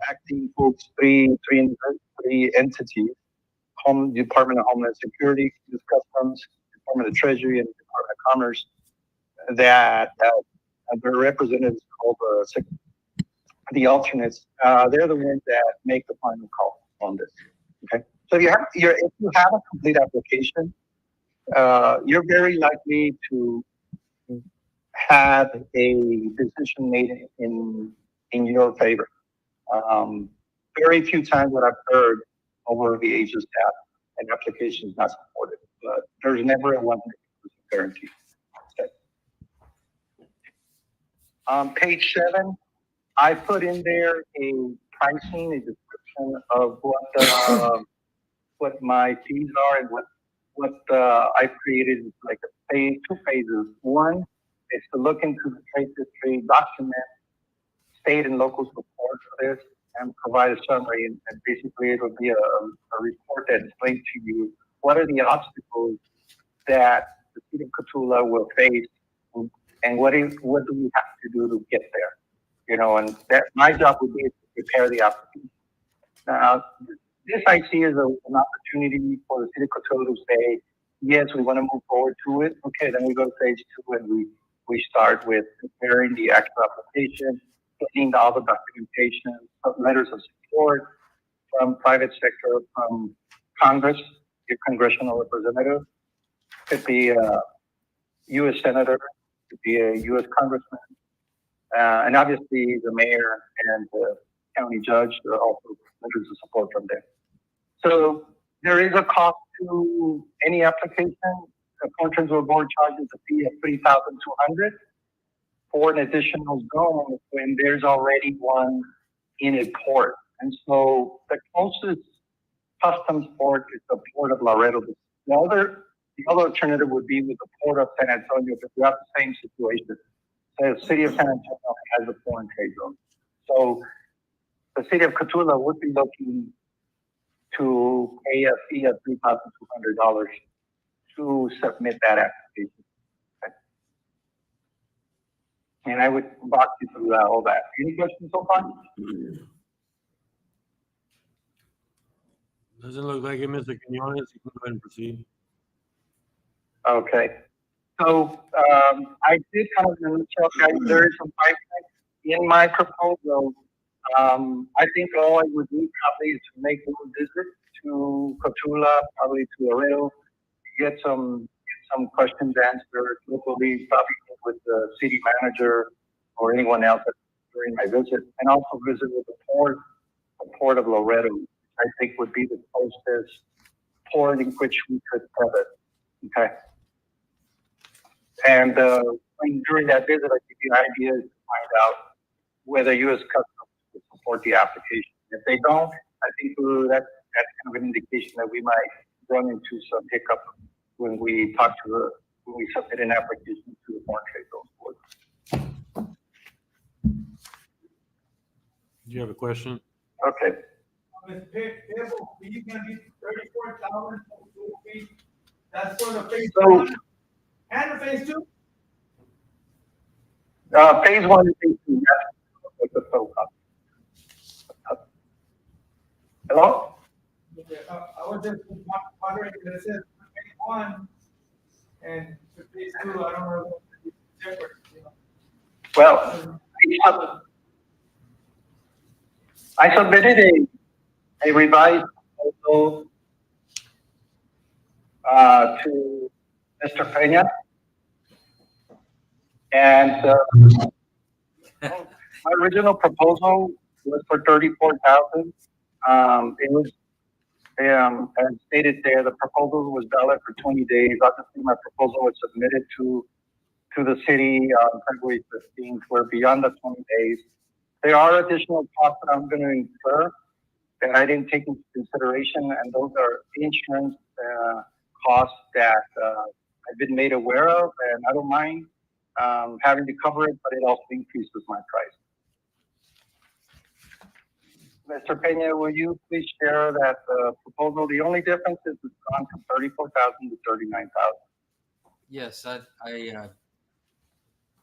acting folks, three entities: Department of Homeland Security, U.S. Customs, Department of Treasury, and Department of Commerce, that their representatives called the alternates. They're the ones that make the final call on this. Okay, so if you have a complete application, you're very likely to have a decision made in in your favor. Very few times that I've heard over the ages that an application is not supported, but there's never a 100% guarantee. Okay. Page 7, I put in there a pricing, a description of what my fees are and what I've created is like a phase, 2 phases. One is to look into the trade history, document state and local support for this, and provide a summary. And basically, it will be a report that explains to you what are the obstacles that the city of Cotulla will face, and what do we have to do to get there. You know, and that my job would be to prepare the application. Now, this I see as an opportunity for the city of Cotulla to say, yes, we want to move forward to it. Okay, then we go to phase 2 and we start with preparing the actual application, getting all the documentation, letters of support from private sector, from Congress, your congressional representative, could be a U.S. senator, could be a U.S. congressman, and obviously the mayor and the county judge are also letters of support from them. So there is a cost to any application. The Port Transit Board charges a fee of $3,200 for an additional zone when there's already one in a port. And so the closest customs port is the Port of Laredo. The other alternative would be with the Port of San Antonio, because we have the same situation. The city of San Antonio has a foreign trade zone. So the city of Cotulla would be looking to pay a fee of $3,200 to submit that application. Okay. And I would walk you through all that. Any questions so far? Doesn't look like it, Mr. Quinones. You can go ahead and proceed. Okay. So I did kind of in a nutshell, guys, there is some pricing in my proposal. I think all I would need probably is to make a visit to Cotulla, probably to Laredo, get some questions answered locally, probably with the city manager or anyone else during my visit, and also visit with the port of Laredo, which I think would be the closest port in which we could have it. Okay. And during that visit, I think the idea is to find out whether U.S. Customs will support the application. If they don't, I think that's kind of an indication that we might run into some hiccup when we submit an application to the Foreign Trade Board. Do you have a question? Okay. You can be 34,000 feet. That's for the phase So, 1 and the phase 2. phase 1 and phase 2. That's the total cost. Hello? I was just wondering if it says phase 1 and phase 2. I don't know what the difference. You know. Well, I submitted a revised proposal to Mr. Peña, and my original proposal was for 34,000. It was, as stated there, the proposal was valid for 20 days. Obviously, my proposal was submitted to the city on February 15th. We're beyond the 20 days. There are additional costs that I'm going to incur that I didn't take into consideration, and those are insurance costs that I've been made aware of, and I don't mind having to cover it, but it also increases my price. Mr. Peña, will you please share that proposal? The only difference is it's gone from 34,000 to 39,000. Yes,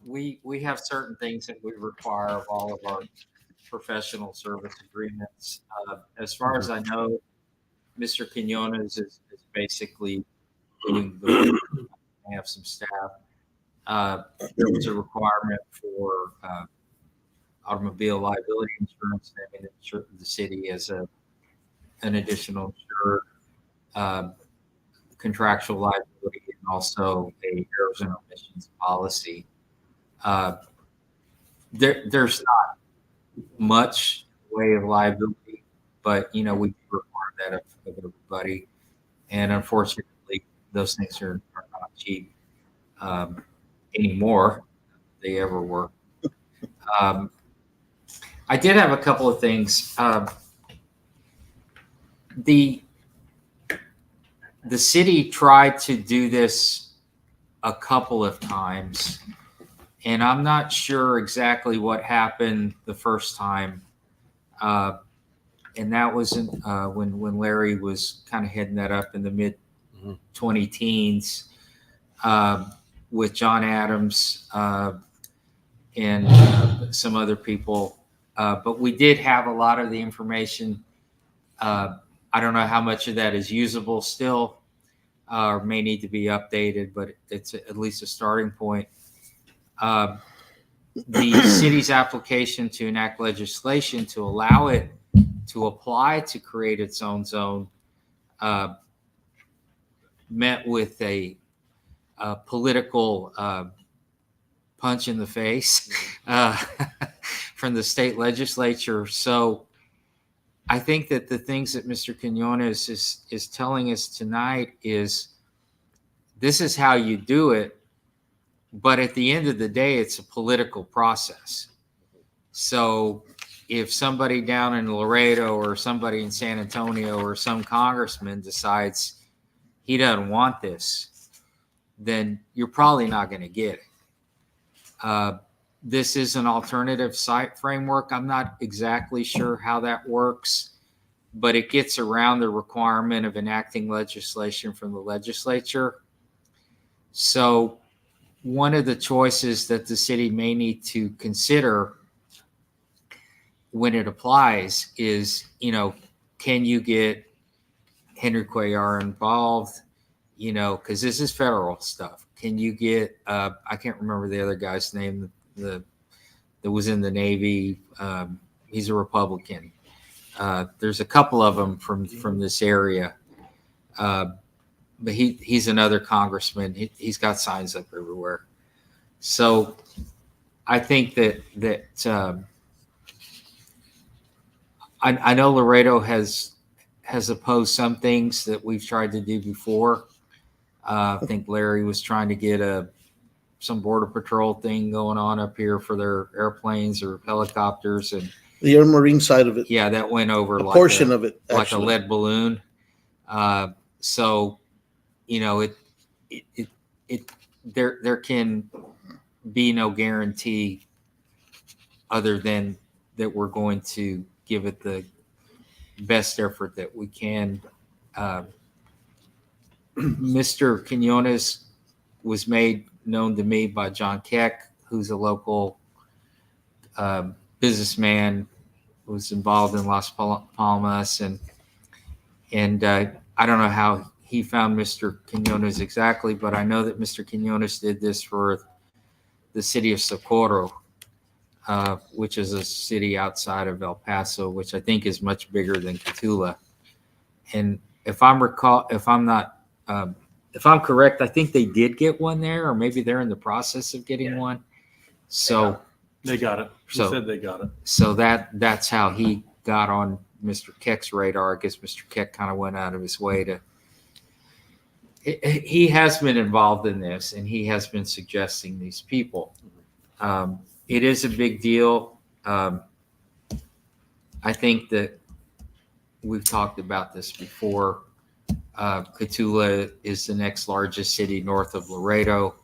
we have certain things that we require of all of our professional service agreements. As far as I know, Mr. Quinones is basically doing the work. I have some staff. There was a requirement for automobile liability insurance, and the city as an additional insured, contractual liability, and also a errors and omissions policy. There's not much way of liability, but we require that of everybody. And unfortunately, those things are not cheap anymore. They ever were. I did have a couple of things. The city tried to do this a couple of times, and I'm not sure exactly what happened the first time. And that was when Larry was kind of heading that up in the mid 20 teens with John Adams and some other people. But we did have a lot of the information. I don't know how much of that is usable still or may need to be updated, but it's at least a starting point. The city's application to enact legislation to allow it to apply to create its own zone met with a political punch in the face from the state legislature. So I think that the things that Mr. Quinones is telling us tonight is this is how you do it. But at the end of the day, it's a political process. So if somebody down in Laredo or somebody in San Antonio or some congressman decides he doesn't want this, then you're probably not going to get it. This is an alternative site framework. I'm not exactly sure how that works, but it gets around the requirement of enacting legislation from the legislature. So one of the choices that the city may need to consider when it applies is, can you get Henry Cuellar involved? Because this is federal stuff. Can you get, I can't remember the other guy's name, that was in the Navy. He's a Republican. There's a couple of them from this area. But he's another congressman. He's got signs up everywhere. So I think that I know Laredo has opposed some things that we've tried to do before. I think Larry was trying to get some border patrol thing going on up here for their airplanes or helicopters, and The Air Marine side of it. yeah, that went over A portion of it, like a actually. lead balloon. So, there can be no guarantee other than that we're going to give it the best effort that we can. Mr. Quinones was made known to me by John Keck, who's a local businessman who was involved in Las Palmas, and I don't know how he found Mr. Quinones exactly, but I know that Mr. Quinones did this for the city of Socorro, which is a city outside of El Paso, which I think is much bigger than Cotulla. And if I'm correct, I think they did get one there, or maybe they're in the process of getting one. So They got it. He So- said they got it. so that's how he got on Mr. Keck's radar. I guess Mr. Keck kind of went out of his way to. He has been involved in this, and he has been suggesting these people. It is a big deal. I think that we've talked about this before. Cotulla is the next largest city north of Laredo.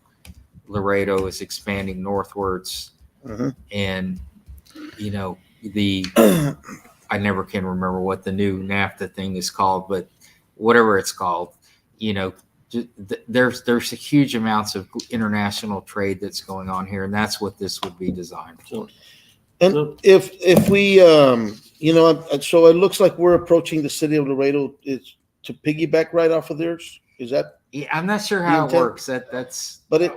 Laredo is expanding northwards, and I never can remember what the new NAFTA thing is called, but whatever it's called, there's a huge amounts of international trade that's going on here, and that's what this would be designed for. And if we, so it looks like we're approaching the city of Laredo is to piggyback right off of theirs. Is that, Yeah, I'm not sure how it intent- works. That's but it,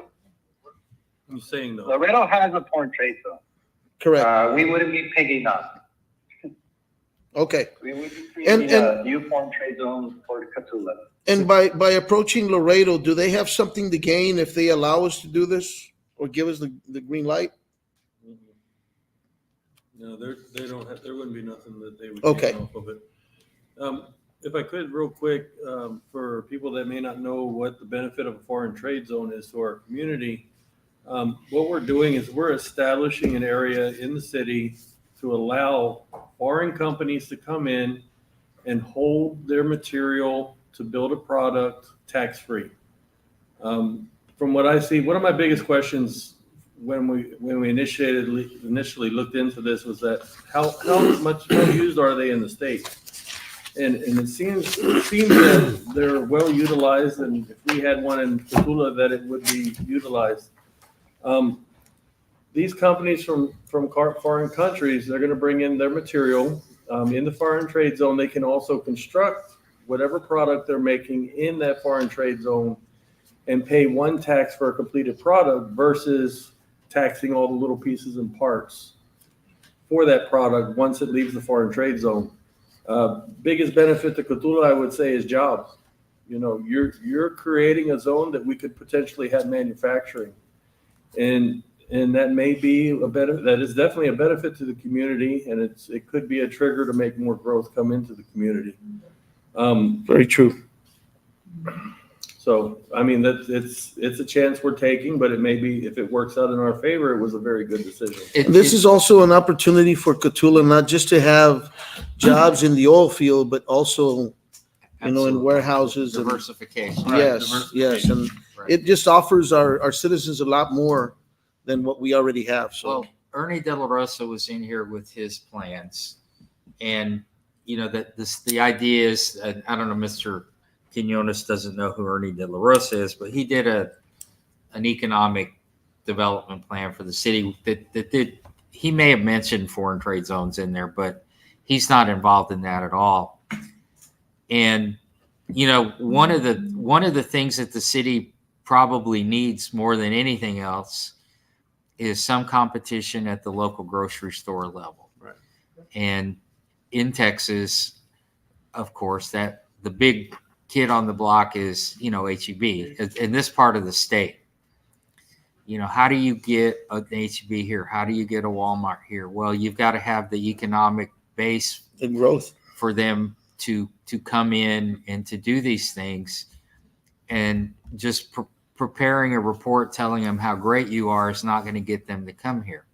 I'm saying though. Laredo has a porn trade zone. correct. We wouldn't be picking up. Okay. We would be And- creating a new porn trade zone for Cotulla. And by approaching Laredo, do they have something to gain if they allow us to do this or give us the green light? No, they don't have, there wouldn't be nothing that they would Okay. get off of it. If I could, real quick, for people that may not know what the benefit of a foreign trade zone is to our community, what we're doing is we're establishing an area in the city to allow foreign companies to come in and hold their material to build a product tax-free. From what I see, one of my biggest questions when we initially looked into this was that how much used are they in the state? And it seems that they're well utilized, and if we had one in Cotulla, that it would be utilized. These companies from foreign countries, they're going to bring in their material in the foreign trade zone. They can also construct whatever product they're making in that foreign trade zone and pay one tax for a completed product versus taxing all the little pieces and parts for that product once it leaves the foreign trade zone. Biggest benefit to Cotulla, I would say, is jobs. You know, you're creating a zone that we could potentially have manufacturing, and that may be a benefit. That is definitely a benefit to the community, and it could be a trigger to make more growth come into the community. Very true. So, I mean, it's a chance we're taking, but it may be, if it works out in our favor, it was a very good decision. This is also an opportunity for Cotulla not just to have jobs in the oil field, but also, in Absolutely. warehouses and Diversification. yes, and it just offers our citizens a lot more than what we already have. So Well, Ernie De La Rosa was in here with his plans, and the idea is, I don't know, Mr. Quinones doesn't know who Ernie De La Rosa is, but he did an economic development plan for the city that did. He may have mentioned foreign trade zones in there, but he's not involved in that at all. And one of the things that the city probably needs more than anything else is some competition at the local grocery store level. Right. And in Texas, of course, that the big kid on the block is, HEB in this part of the state. How do you get an HEB here? How do you get a Walmart here? Well, you've got to have the economic base the growth. for them to come in and to do these things, and just preparing a report telling them how great you are is not going to get them to come here.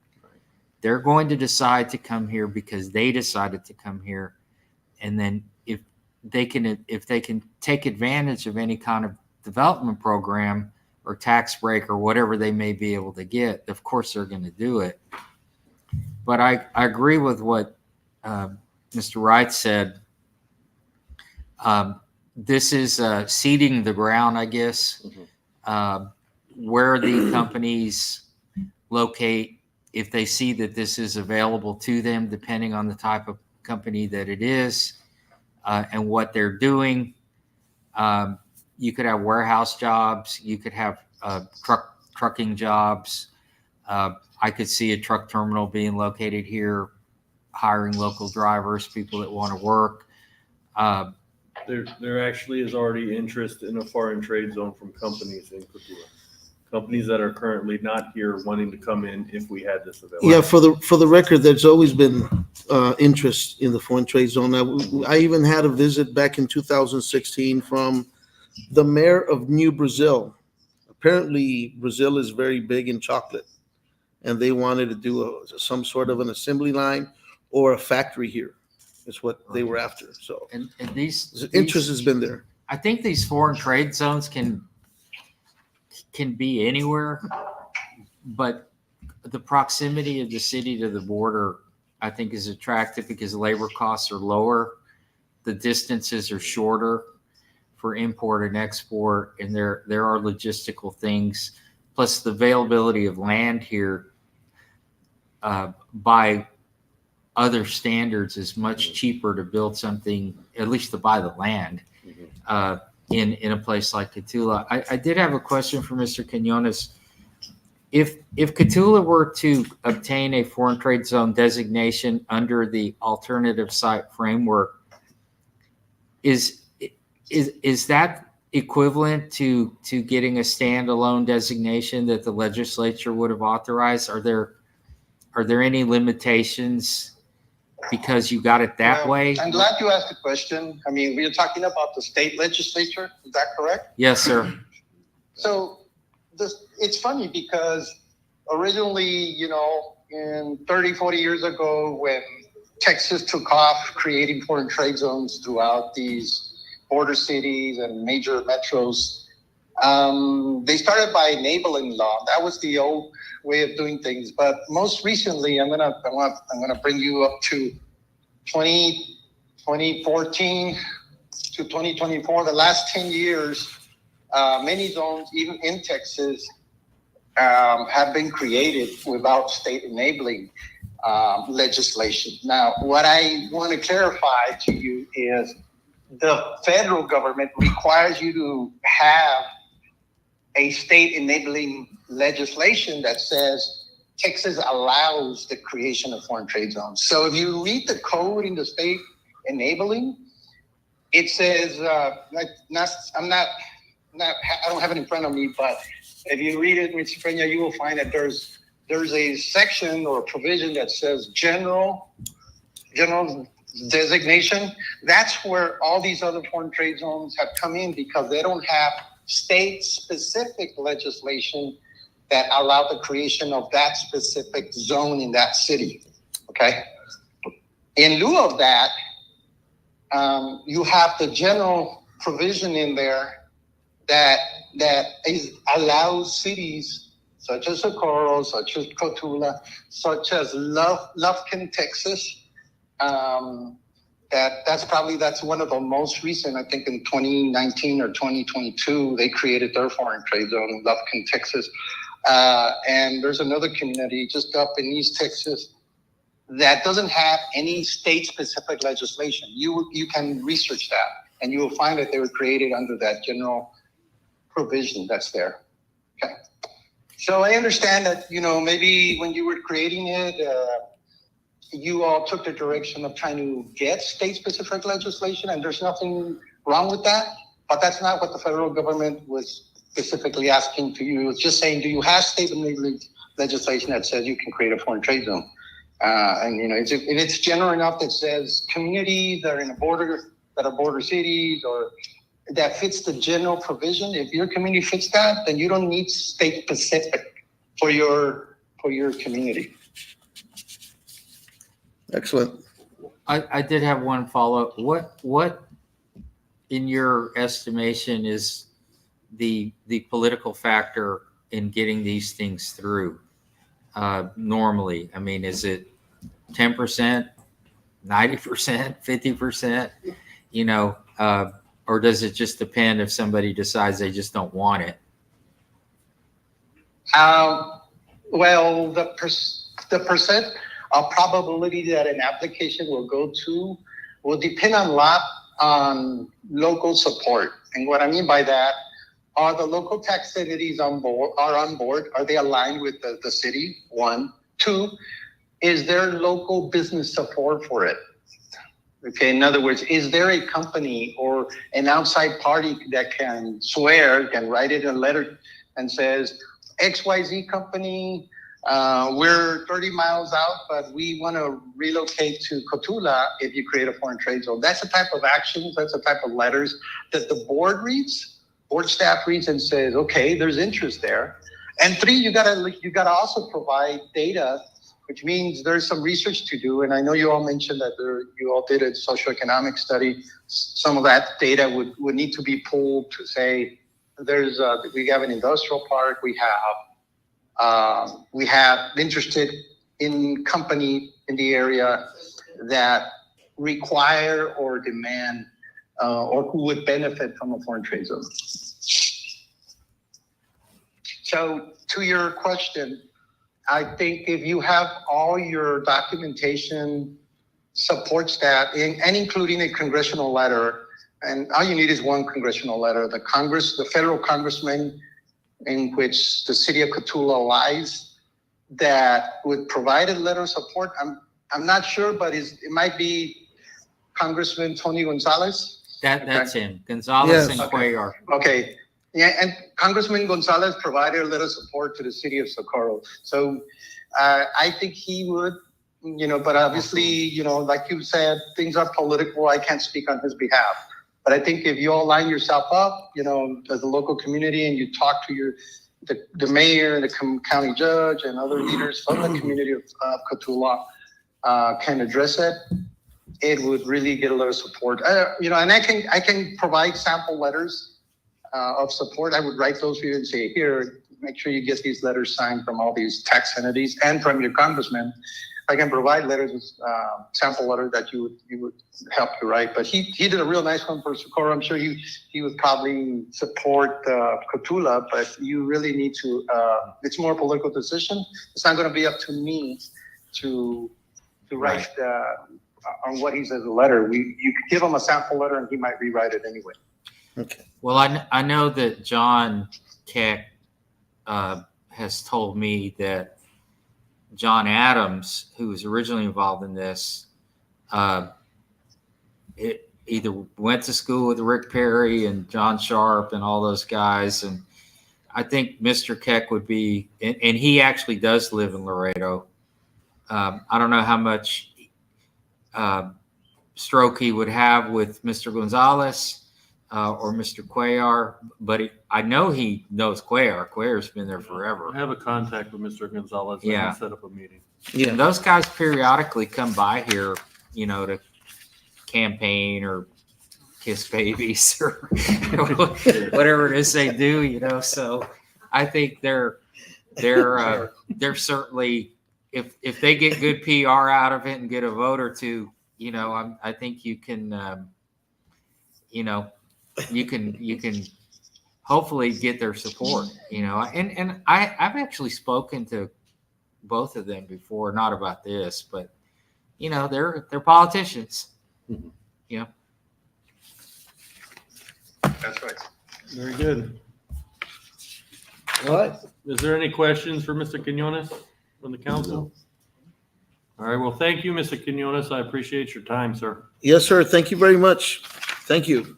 They're going to decide to come here because they decided to come here. And then if they can take advantage of any kind of development program or tax break or whatever they may be able to get, of course they're going to do it. But I agree with what Mr. Wright said. This is seeding the ground, I guess. Where the companies locate, if they see that this is available to them, depending on the type of company that it is and what they're doing. You could have warehouse jobs. You could have trucking jobs. I could see a truck terminal being located here, hiring local drivers, people that want to work. There actually is already interest in a foreign trade zone from companies in Cotulla. Companies that are currently not here wanting to come in if we had this available. Yeah, for the record, there's always been interest in the foreign trade zone. I even had a visit back in 2016 from the mayor of New Brazil. Apparently, Brazil is very big in chocolate, and they wanted to do some sort of an assembly line or a factory here. Is what they were after. So, and these interest has been there. I think these foreign trade zones can be anywhere, but the proximity of the city to the border, I think, is attractive because labor costs are lower, the distances are shorter for import and export, and there are logistical things, plus the availability of land here by other standards is much cheaper to build something, at least to buy the land in a place like Cotulla. I did have a question for Mr. Quinones. If Cotulla were to obtain a foreign trade zone designation under the alternative site framework, is that equivalent to getting a standalone designation that the legislature would have authorized? are there any limitations because you got it that Well, way? I'm glad you asked the question. I mean, we're talking about the state legislature. Is that correct? Yes, sir. So it's funny because originally, in 30, 40 years ago, when Texas took off creating foreign trade zones throughout these border cities and major metros, they started by enabling law. That was the old way of doing things. But most recently, I'm gonna bring you up to 2014 to 2024. The last 10 years, many zones, even in Texas, have been created without state enabling legislation. Now, what I want to clarify to you is the federal government requires you to have a state enabling legislation that says Texas allows the creation of foreign trade zones. So if you read the code in the state enabling, it says, I don't have it in front of me, but if you read it, Mr. Peña, you will find that there's a section or a provision that says general designation. That's where all these other foreign trade zones have come in because they don't have state-specific legislation that allow the creation of that specific zone in that city. Okay. In lieu of that, you have the general provision in there that allows cities such as Socorro, such as Cotulla, such as Lufkin, Texas. That's one of the most recent. I think in 2019 or 2022, they created their foreign trade zone in Lufkin, Texas. And there's another community just up in East Texas that doesn't have any state-specific legislation. You can research that, and you will find that they were created under that general provision that's there. Okay. So I understand that, maybe when you were creating it, you all took the direction of trying to get state-specific legislation, and there's nothing wrong with that. But that's not what the federal government was specifically asking to you. It's just saying, do you have state legislation that says you can create a foreign trade zone? It's general enough that says communities that are in a border, that are border cities, or that fits the general provision. If your community fits that, then you don't need state specific for your community. Excellent. I did have one follow-up. What in your estimation is the political factor in getting these things through normally? I mean, is it 10%, 90%, 50%, or does it just depend if somebody decides they just don't want it? Well, the percent of probability that an application will go to will depend a lot on local support. And what I mean by that, are the local tax entities on board? Are they aligned with the city? 1. 2, is there local business support for it? Okay, in other words, is there a company or an outside party that can write it in a letter and says, XYZ company, we're 30 miles out, but we want to relocate to Cotulla if you create a foreign trade zone. That's the type of actions, that's the type of letters that the board staff reads and says, okay, there's interest there. And 3, you gotta also provide data, which means there's some research to do. And I know you all mentioned that you all did a socioeconomic study. Some of that data would need to be pulled to say, we have an industrial park, we have interested in company in the area that require or demand or who would benefit from a foreign trade zone. So to your question, I think if you have all your documentation supports that, and including a congressional letter, and all you need is one congressional letter, the federal congressman in which the city of Cotulla lies, that would provide a letter of support. I'm not sure, but it might be Congressman Tony Gonzalez. That's him, Gonzalez and Cuellar. Okay. Yeah, and Congressman Gonzalez provided a little support to the city of Socorro. So I think he would, but obviously, like you said, things are political. I can't speak on his behalf. But I think if you all line yourself up, as a local community, and you talk to the mayor, the county judge, and other leaders from the community of Cotulla, can address it, it would really get a lot of support. And I can provide sample letters of support. I would write those for you and say, here, make sure you get these letters signed from all these tax entities and from your congressman. I can provide letters, sample letters that you would help to write. But he did a real nice one for Socorro. I'm sure he would probably support Cotulla, but you really need to. It's more a political decision. It's not going to be up to me to write on what he says in the letter. You could give him a sample letter, and he might rewrite it anyway. Okay. Well, I know that John Keck has told me that John Adams, who was originally involved in this, it either went to school with Rick Perry and John Sharp and all those guys. And I think Mr. Keck would be, and he actually does live in Laredo. I don't know how much stroke he would have with Mr. Gonzalez or Mr. Cuellar, but I know he knows Cuellar. Cuellar's been there forever. I have a contact with Mr. Gonzalez. Yeah. I can set up a meeting. Yeah. And those guys periodically come by here, to campaign or kiss babies or whatever it is they do, So I think they're certainly, if they get good PR out of it and get a vote or two, I think you can, you can hopefully get their support, and I've actually spoken to both of them before, not about this, but they're politicians. That's right. Very good. All right. Is there any questions for Mr. Quinones from the council? All right. Well, thank you, Mr. Quinones. I appreciate your time, sir. Yes, sir. Thank you very much. Thank you.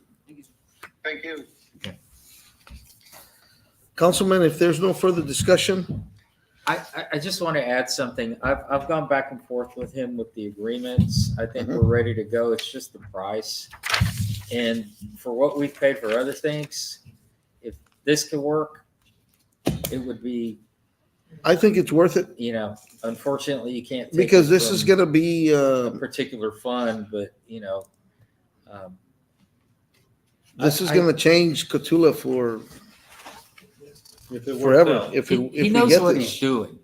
Thank you. Councilman, if there's no further discussion, I just want to add something. I've gone back and forth with him with the agreements. I think we're ready to go. It's just the price. And for what we've paid for other things, if this could work, it would be, I think it's worth it unfortunately you can't take because it this from is going to be, a particular fund, but this is going to change Cotulla If it works forever. out. If he we knows get what this. he's doing.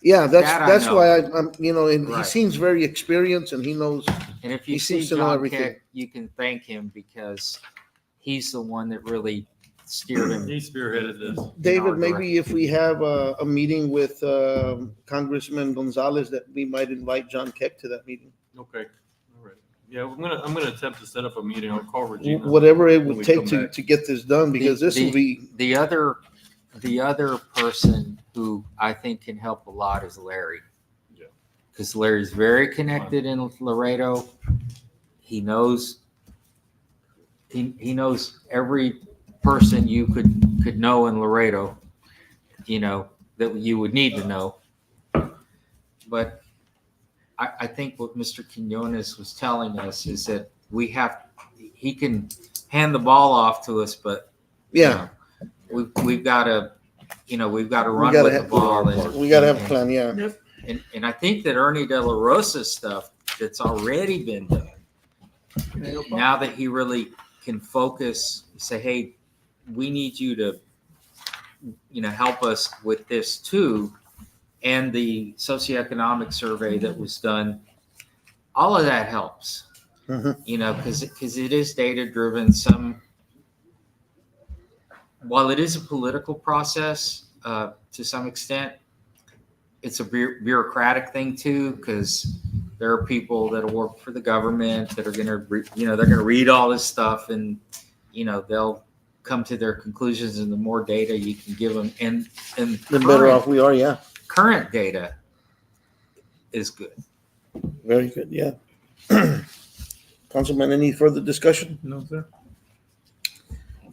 Yeah, That I that's know. why I'm, and he Right. seems very experienced and he knows. And if He you see seems to know John everything. Keck, you can thank him because he's the one that really steered him. He spearheaded this. David, our maybe if we have a meeting with Congressman Gonzalez, that we might invite John Keck to that meeting. Okay. All right. Yeah, I'm gonna attempt to set up a meeting. I'll call Regina. Whatever it when would we take come back. to get this done, because this will be, The other person who I think can help a lot is Larry. Yeah. Because Larry's very connected in Laredo. He knows he knows every person you could know in Laredo, that you would need to know. But I think what Mr. Quinones was telling us is that he can hand the ball off to us, but yeah, we've got to run we with gotta the ball. And, we got to have a plan, yeah. and I think that Ernie De La Rosa stuff that's already been done, now that he really can focus, say, hey, we need you to, help us with this too. And the socioeconomic survey that was done, all of that helps, because it is data driven. While it is a political process to some extent, it's a bureaucratic thing too, because there are people that work for the government that are going to, they're going to read all this stuff and, they'll come to their conclusions. And the more data you can give them, and The better off we are, yeah. current data is good. Very good, yeah. Councilman, any further discussion? No, sir.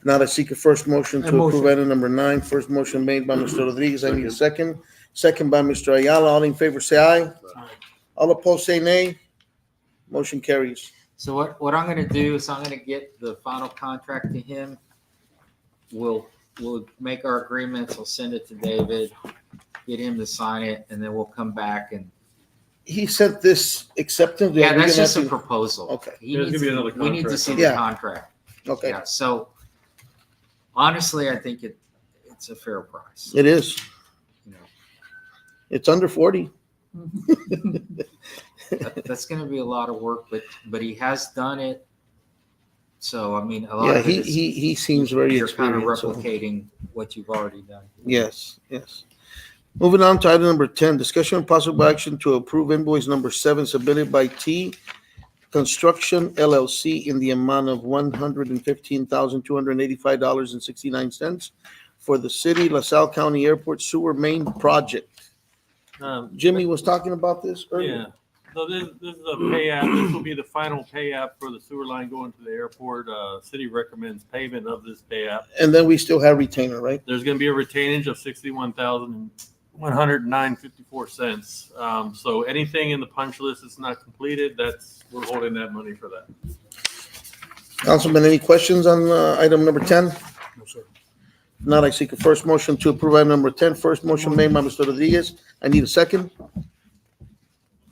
Now I seek a first motion A to approve motion. item number 9. First motion made by Mr. Rodriguez. I need a second. Second by Mr. Ayala. All in favor, say aye. All opposed, say nay. Motion carries. So what I'm gonna do is I'm gonna get the final contract to him. We'll make our agreements, we'll send it to David, get him to sign it, and then we'll come back and, He sent this acceptance. yeah, We're that's gonna just a have to- proposal. Okay. He There's needs- gonna be another We need to contract. see the Yeah. contract. Okay, Yeah, so honestly, I think it's a fair price. it is. You know, It's under 40. that's gonna be a lot of work, but he has done it. So, I mean, a lot Yeah, of it he, is, he seems very you're kind of experienced. so- replicating what you've already done. Yes, yes. Moving on to item number 10, discussion and possible action to approve invoice number 7 submitted by T Construction LLC in the amount of $115,285.69 for the city LaSalle County Airport Sewer Main Project. Jimmy was talking about this earlier. Yeah, so this is a pay app. This will be the final pay app for the sewer line going to the airport. City recommends payment of this pay app. And then we still have retainer, right? There's gonna be a retainage of $61,109.54. So anything in the punch list that's not completed, we're holding that money for that. Councilman, any questions on item number 10? No, sir. Not, I seek a first motion to approve item number 10. First motion made by Mr. Rodriguez. I need a second.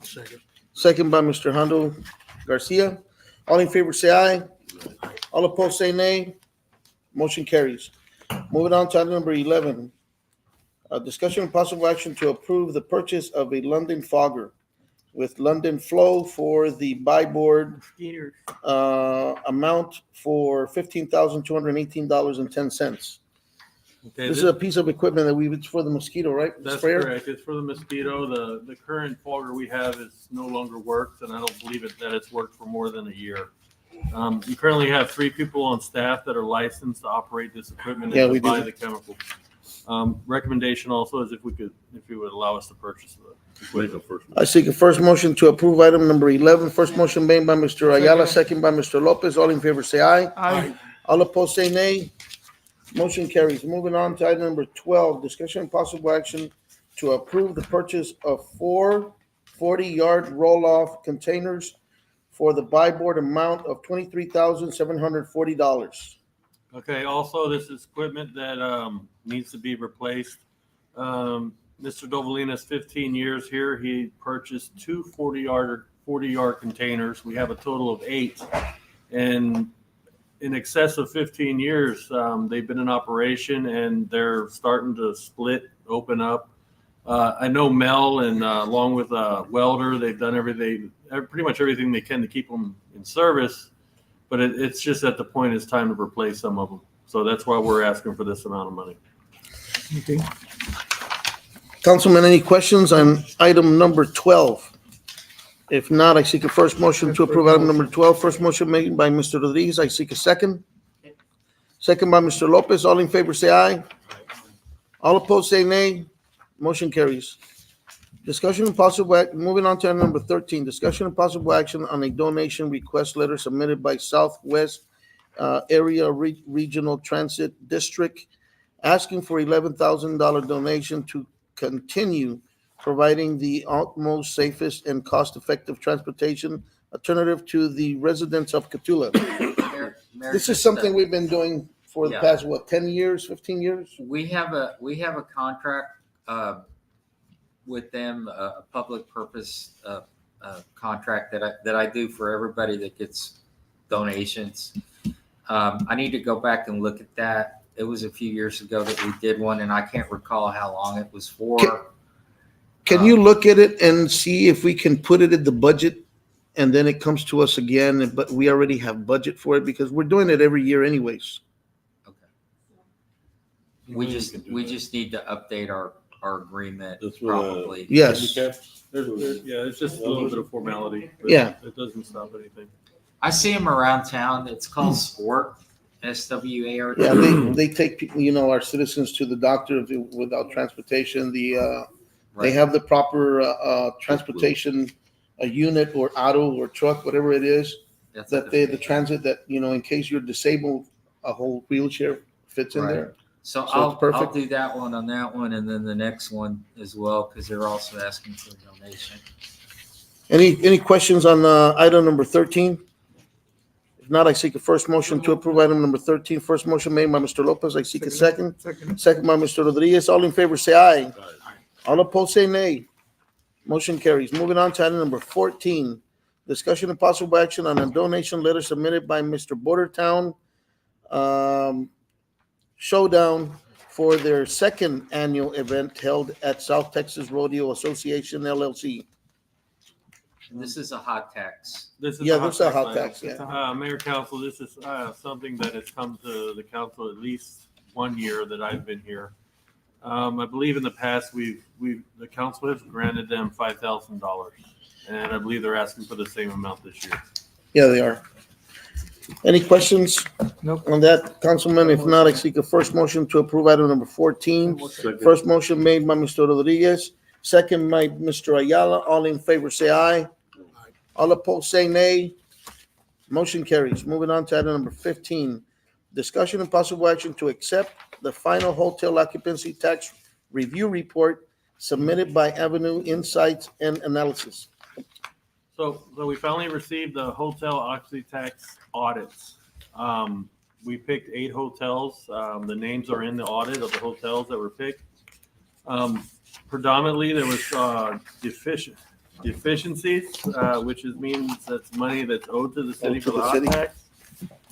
Second. Second by Mr. Hondo Garcia. All in favor, say aye. All opposed, say nay. Motion carries. Moving on to item number 11. Discussion and possible action to approve the purchase of a London fogger with London Flow for the buy board amount for $15,218.10. Okay, This is a piece of equipment that it's for the mosquito, right? That's Sprayer? correct. It's for the mosquito. The current fogger we have is no longer works, and I don't believe that it's worked for more than a year. You currently have 3 people on staff that are licensed to operate this equipment Yeah, and we to buy do. the chemical. Recommendation also is if you would allow us to purchase the Make equipment. a first. I seek a first motion to approve item number 11. First motion made by Mr. Ayala, second by Mr. Lopez. All in favor, say aye. Aye. All opposed, say nay. Motion carries. Moving on to item number 12, discussion and possible action to approve the purchase of 4 40-yard roll-off containers for the buy board amount of $23,740. Okay, also, this is equipment that needs to be replaced. Mr. Dovalina's 15 years here. He purchased 2 40-yard containers. We have a total of 8. And in excess of 15 years, they've been in operation and they're starting to split, open up. I know Mel and along with Welder, they've done pretty much everything they can to keep them in service. But it's just at the point it's time to replace some of them. So that's why we're asking for this amount of money. Councilman, any questions on item number 12? If not, I seek a first motion to approve item number 12. First motion made by Mr. Rodriguez. I seek a second. Second by Mr. Lopez. All in favor, say aye. All opposed, say nay. Motion carries. Discussion and possible act, moving on to item number 13, discussion and possible action on a donation request letter submitted by Southwest Area Regional Transit District asking for $11,000 donation to continue providing the utmost safest and cost-effective transportation alternative to the residents of Catula. This is something we've been doing for the Yeah. past, 10 years, 15 years? We have a contract with them, a public purpose contract that I do for everybody that gets donations. I need to go back and look at that. It was a few years ago that we did one, and I can't recall how long it was for. Can you look at it and see if we can put it in the budget and then it comes to us again, but we already have budget for it because we're doing it every year anyways. We just need to update our agreement That's what, probably. Yes. Yeah, it's just a little bit of formality. But Yeah. It doesn't stop anything. I see them around town. It's called Sport, SWART. Yeah, they take people, our citizens to the doctor without transportation. They Right. have the proper transportation, a unit or auto or truck, whatever it is, That's that the transit that, in case you're disabled, a whole wheelchair fits in Right. there. So it's I'll perfect. do that one on that one, and then the next one as well, because they're also asking for a donation. Any questions on item number 13? If not, I seek a first motion to approve item number 13. First motion made by Mr. Lopez. I seek a second. Second by Mr. Rodriguez. All in favor, say aye. All opposed, say nay. Motion carries. Moving on to item number 14. Discussion and possible action on a donation letter submitted by Mr. Bordertown Showdown for their second annual event held at South Texas Rodeo Association LLC. And this is a hot tax. This is Yeah, this is a hot item. tax, yeah. Mayor, council, this is something that has come to the council at least 1 year that I've been here. I believe in the past, the council has granted them $5,000, and I believe they're asking for the same amount this year. Yeah, they are. Any questions Nope. on that, Councilman? If not, I seek a first motion to approve item number 14. Second. First motion made by Mr. Rodriguez, second by Mr. Ayala. All in favor, say aye. All opposed, say nay. Motion carries. Moving on to item number 15. Discussion and possible action to accept the final hotel occupancy tax review report submitted by Avenue Insights and Analysis. So we finally received the hotel occupancy tax audits. We picked 8 hotels. The names are in the audit of the hotels that were picked. Predominantly, there was deficiencies, which means that's money that's owed to the city Owed to for the the hot city. tax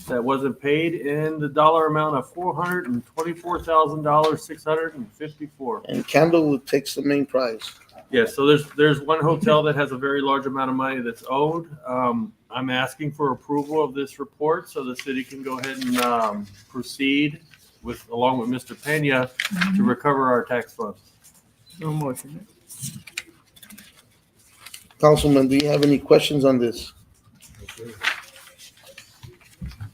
that wasn't paid in the dollar amount of $424,654. And Candlewood takes the main prize. Yeah, so there's one hotel that has a very large amount of money that's owed. I'm asking for approval of this report so the city can go ahead and proceed along with Mr. Pena to recover our tax funds. No motion. Councilman, do you have any questions on this?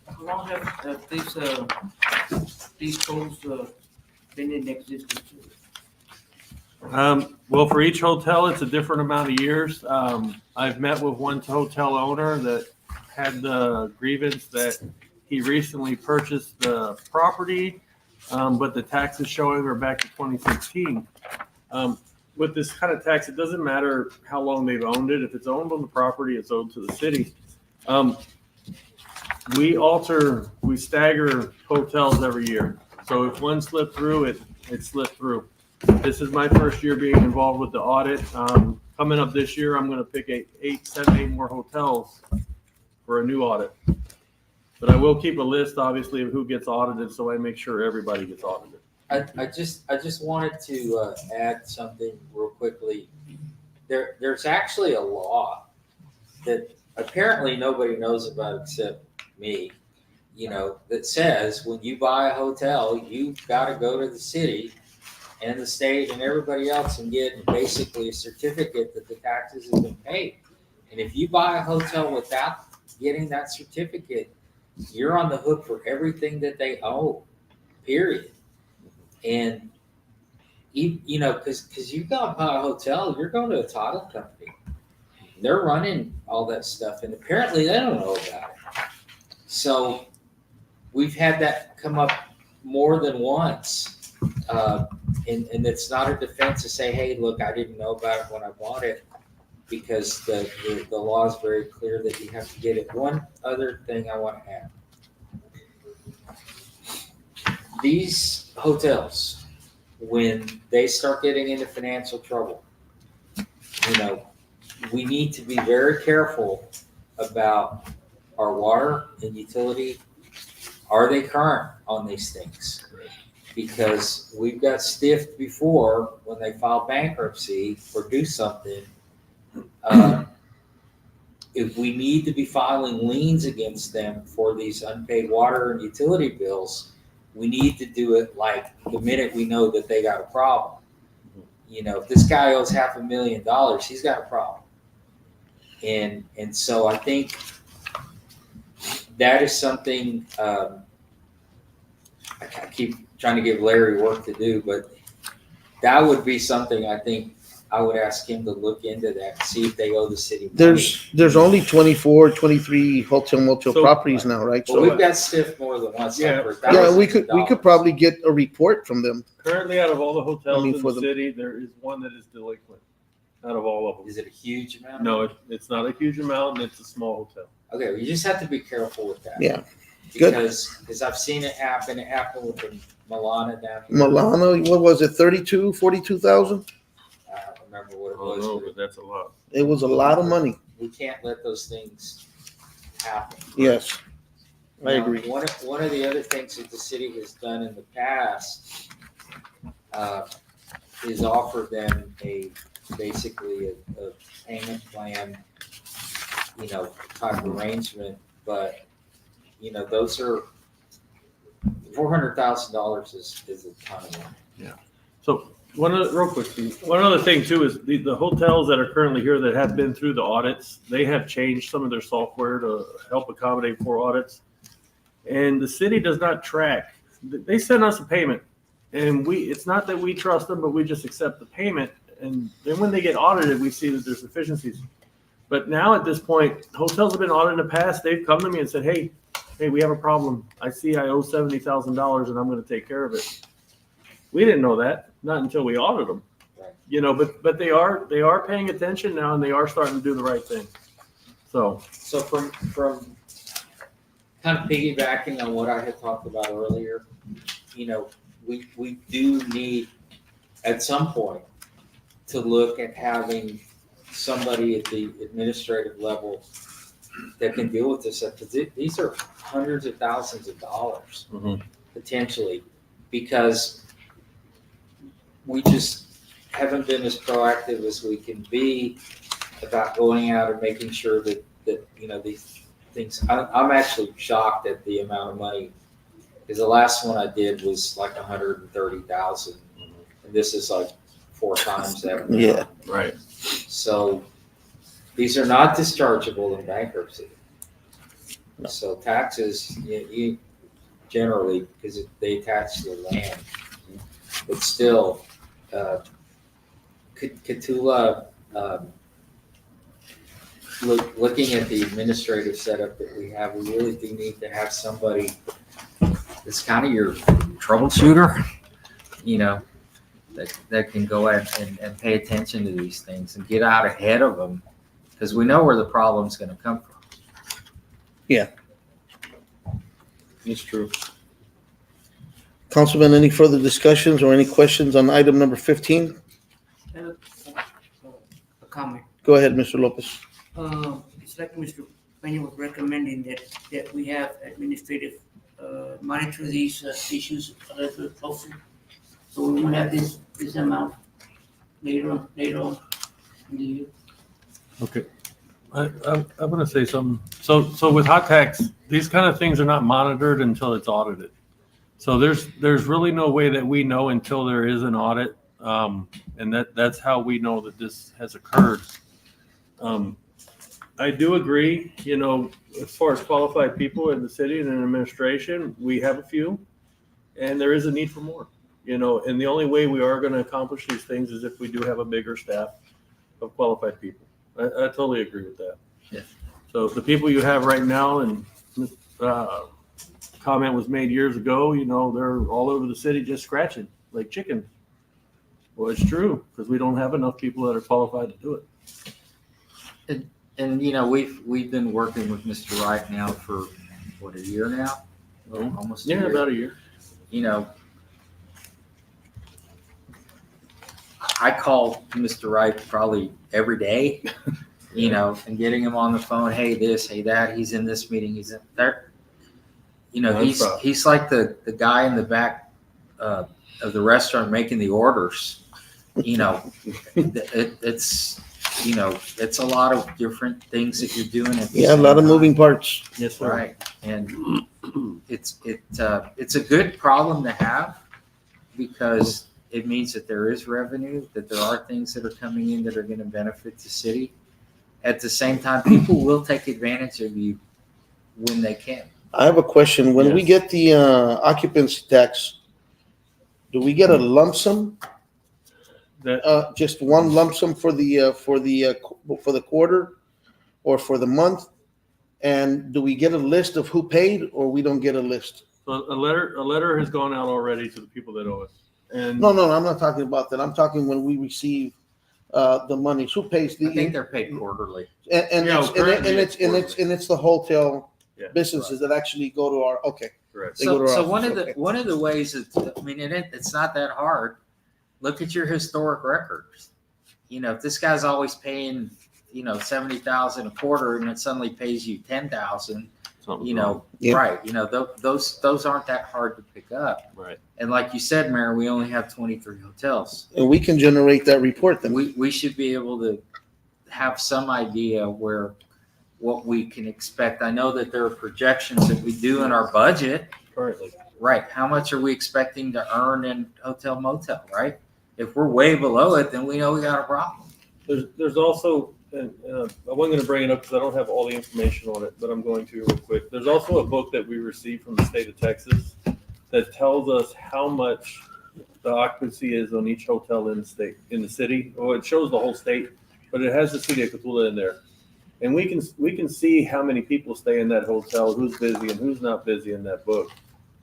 How long have these tolls been in existence? Well, for each hotel, it's a different amount of years. I've met with one hotel owner that had the grievance that he recently purchased the property, but the taxes showing are back to 2016. With this kind of tax, it doesn't matter how long they've owned it. If it's owned on the property, it's owed to the city. We stagger hotels every year. So if one slipped through, it slipped through. This is my first year being involved with the audit. Coming up this year, I'm going to pick 7, 8 more hotels for a new audit. But I will keep a list, obviously, of who gets audited, so I make sure everybody gets audited. I just wanted to add something real quickly. There's actually a law that apparently nobody knows about except me, that says when you buy a hotel, you've got to go to the city and the state and everybody else and get basically a certificate that the taxes have been paid. And if you buy a hotel without getting that certificate, you're on the hook for everything that they owe, period. And because you go buy a hotel, you're going to a title company. They're running all that stuff, and apparently they don't know about it. So we've had that come up more than once, and it's not a defense to say, "Hey, look, I didn't know about it when I bought it," because the law is very clear that you have to get it. One other thing I want to add. These hotels, when they start getting into financial trouble, we need to be very careful about our water and utility. Are they current on these things? Because we've got stiffed before when they file bankruptcy or do something. If we need to be filing liens against them for these unpaid water and utility bills, we need to do it like the minute we know that they got a problem. If this guy owes $500,000, he's got a problem. And so I think that is something, I keep trying to give Larry work to do, but that would be something I think I would ask him to look into that, see if they owe the city money. There's only 24, 23 hotel motel So- properties now, right? But So, we've got stiff more than once. Yeah. yeah, we could probably get a report from them. Currently, out of all the hotels I mean, in for the the- city, there is one that is delinquent. Out of all of them. Is it a huge amount? No, it's not a huge amount, and it's a small hotel. Okay, well, you just have to be careful with that. Yeah. Good. Because I've seen it happen. It happened with the Milana down here. Milano, what was it, 42,000? I don't remember what it Oh, was. no, but but that's a lot. It was a lot of money. We can't let those things happen. Yes, I Now, agree. One of the other things that the city has done in the past is offer them basically a payment plan, type arrangement, but, those are, $400,000 is a ton of money. So real quick, Steve, one other thing too is the hotels that are currently here that have been through the audits, they have changed some of their software to help accommodate for audits. And the city does not track. They send us a payment, and it's not that we trust them, but we just accept the payment. And then when they get audited, we see that there's deficiencies. But now at this point, hotels have been audited in the past. They've come to me and said, hey, we have a problem. I see I owe $70,000 and I'm going to take care of it. We didn't know that, not until we audited them. Right. But they are paying attention now, and they are starting to do the right thing. So from kind of piggybacking on what I had talked about earlier, we do need at some point to look at having somebody at the administrative level that can deal with this. Because these are hundreds of thousands of dollars potentially, because we just haven't been as proactive as we can be about going out and making sure that these things. I'm actually shocked at the amount of money, because the last one I did was like 130,000, and this is like 4 times that amount. Yeah. right. So these are not dischargeable in bankruptcy. So taxes, you generally, because they attach to the land, but still, Katula, looking at the administrative setup that we have, we really do need to have somebody that's kind of your troubleshooter, that can go ahead and pay attention to these things and get out ahead of them, because we know where the problem's going to come from. It's true. Councilman, any further discussions or any questions on item number 15? A comment. Go ahead, Mr. Lopez. It's like Mr. Peña was recommending that we have administrative monitor these issues a little bit closer. So we might have this amount later on in the year. Okay. I'm going to say something. So with hot tax, these kind of things are not monitored until it's audited. So there's really no way that we know until there is an audit, and that's how we know that this has occurred. I do agree, as far as qualified people in the city and in administration, we have a few, and there is a need for more. And the only way we are going to accomplish these things is if we do have a bigger staff of qualified people. I totally agree with that. Yeah. So the people you have right now, and comment was made years ago, they're all over the city just scratching like chickens. Well, it's true, because we don't have enough people that are qualified to do it. And we've been working with Mr. Wright now for a year now, almost a year. About a year. I call Mr. Wright probably every day, and getting him on the phone. Hey, this, hey, that. He's in this meeting. He's in there. He's like the guy in the back of the restaurant making the orders. It's a lot of different things that you're doing. Yeah, a lot of moving parts. Yes, sir. Right, and it's a good problem to have, because it means that there is revenue, that there are things that are coming in that are going to benefit the city. At the same time, people will take advantage of you when they can. I have a question. When we Yes. get the occupancy tax, do we get a lump sum? That, just one lump sum for the quarter or for the month? And do we get a list of who paid or we don't get a list? so a letter has gone out already to the people that owe us. And No, I'm not talking about that. I'm talking when we receive the money. Who pays I think the, they're paid quarterly. and Yeah, currently it's the hotel Yeah, businesses that actually go to our, okay. correct. They go to our So office, okay. one of the ways that, I mean, it's not that hard. Look at your historic records. You know, if this guy's always paying, you know, 70,000 a quarter and it suddenly pays you 10,000, Something's you wrong. know, Yeah. right? You know, those aren't that hard to pick up. Right. And like you said, Mayor, we only have 23 hotels. And we can generate that report then. We should be able to have some idea what we can expect. I know that there are projections that we do in our budget. Currently. Right. How much are we expecting to earn in hotel motel, right? If we're way below it, then we know we got a problem. There's also, and I wasn't going to bring it up because I don't have all the information on it, but I'm going to real quick. There's also a book that we received from the state of Texas that tells us how much the occupancy is on each hotel in the city. Well, it shows the whole state, but it has the city of Cotulla in there. And we can see how many people stay in that hotel, who's busy and who's not busy in that book.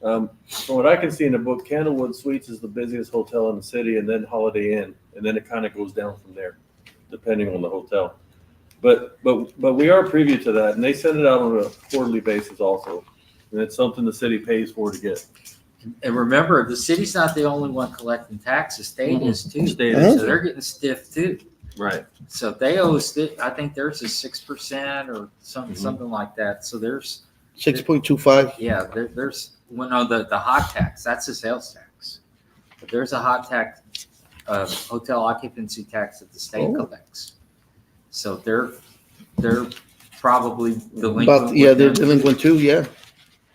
From what I can see in the book, Candlewood Suites is the busiest hotel in the city, and then Holiday Inn, and then it kind of goes down from there, depending on the hotel. But we are privy to that, and they send it out on a quarterly basis also, and it's something the city pays for to get. And remember, the city's not the only one collecting taxes. State is too. State is. So they're getting stiff too. Right. So they owe us, I think theirs is 6% or something like that. So there's, 6.25. yeah, there's, well, no, the hot tax, that's a sales tax. But there's a hot tax, hotel occupancy tax that the state collects. So they're probably delinquent. But yeah, with they're them. delinquent too, yeah.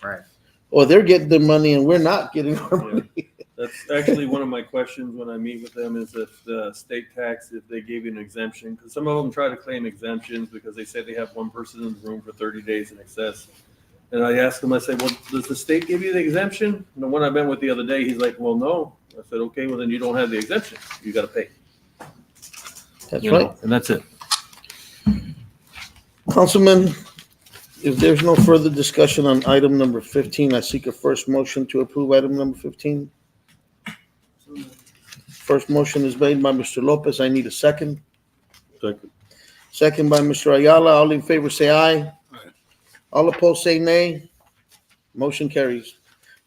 Right. Or they're getting their money and we're not getting our money. That's actually one of my questions when I meet with them is if the state tax, if they gave you an exemption, because some of them try to claim exemptions because they say they have one person in the room for 30 days in excess. And I asked him, I said, well, does the state give you the exemption? And the one I met with the other day, he's like, well, no. I said, okay, well, then you don't have the exemption. You got to pay. That's You right. know, and that's it. Councilman, if there's no further discussion on item number 15, I seek a first motion to approve item number 15. First motion is made by Mr. Lopez. I need a second. Second. Second by Mr. Ayala. All in favor, say aye. All opposed, say nay. Motion carries.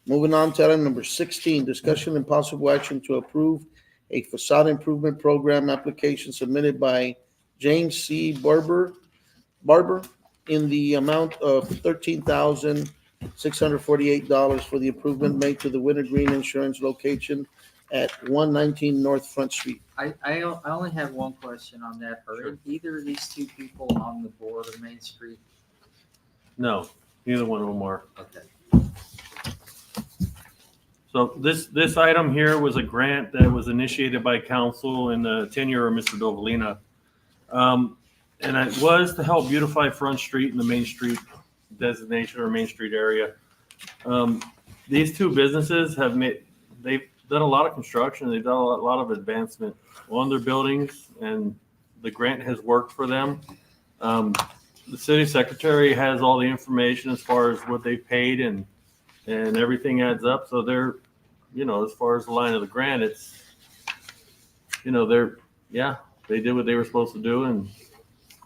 Moving on to item number 16, discussion and possible action to approve a facade improvement program application submitted by James C. Barber in the amount of $13,648 for the improvement made to the Wintergreen Insurance location at 119 North Front Street. I only have one question on that. Are either of these two people on the board of Main Street? No, neither one of them are. Okay. So this item here was a grant that was initiated by council in the tenure of Mr. Dovalina. And it was to help beautify Front Street and the Main Street designation or Main Street area. These two businesses they've done a lot of construction. They've done a lot of advancement on their buildings, and the grant has worked for them. The city secretary has all the information as far as what they paid and everything adds up. So they're, as far as the line of the grant, it's, they did what they were supposed to do, and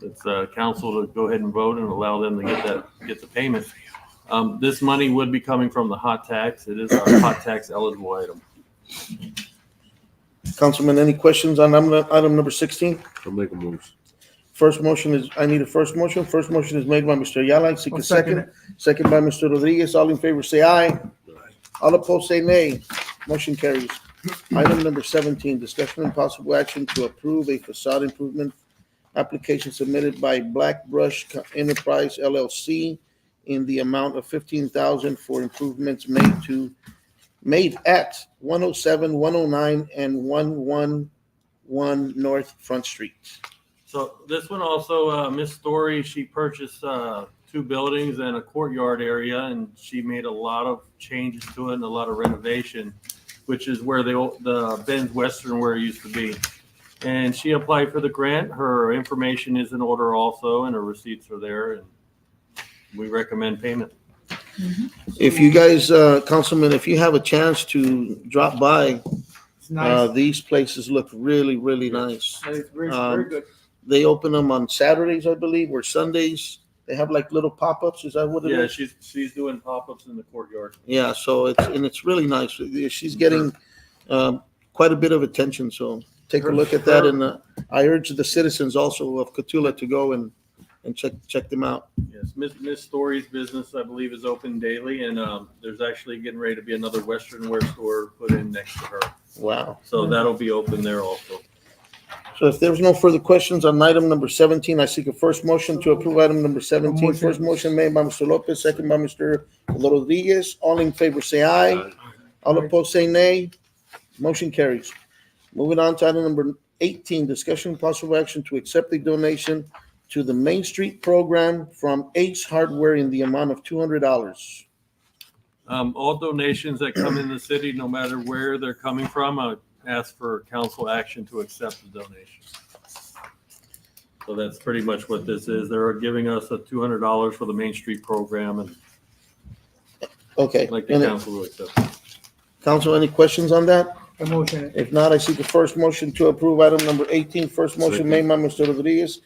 it's council to go ahead and vote and allow them to get the payment. This money would be coming from the hot tax. It is a hot tax eligible item. Councilman, any questions on item number 16? I'll make a move. First motion is, I need a first motion. First motion is made by Mr. Ayala. I seek a second. Second by Mr. Rodriguez. All in favor, say aye. All opposed, say nay. Motion carries. Item number 17, discussion and possible action to approve a facade improvement application submitted by Black Brush Enterprise LLC in the amount of $15,000 for improvements made at 107, 109, and 111 North Front Street. So this one also, Miss Story, she purchased 2 buildings and a courtyard area, and she made a lot of changes to it and a lot of renovation, which is where the Ben's Western where it used to be. And she applied for the grant. Her information is in order also, and her receipts are there, and we recommend payment. If you guys, Councilman, if you have a chance to drop by, It's nice. these places look really, really nice. It's very, um, very good. They open them on Saturdays, I believe, or Sundays. They have like little pop-ups. Is that what it Yeah, is? she's doing pop-ups in the courtyard. Yeah, so it's really nice. She's getting quite a bit of attention, so take a look at that. And I urge the citizens also of Cotulla to go and check them out. Yes, Miss Story's business, I believe, is open daily, and there's actually getting ready to be another Western wear store put in next to her. Wow. So that'll be open there also. So if there's no further questions on item number 17, I seek a first motion to approve item number 17. First motion made by Mr. Lopez, second by Mr. Rodriguez. All in favor, say aye. All opposed, say nay. Motion carries. Moving on to item number 18, discussion possible action to accept the donation to the Main Street program from Ace Hardware in the amount of $200. All donations that come in the city, no matter where they're coming from, I ask for council action to accept the donation. So that's pretty much what this is. They're giving us a $200 for the Main Street program, and Okay. I'd like the council to accept it. Council, any questions on that? A motion. If not, I seek a first motion to approve item number 18. First motion made by Mr. Rodriguez.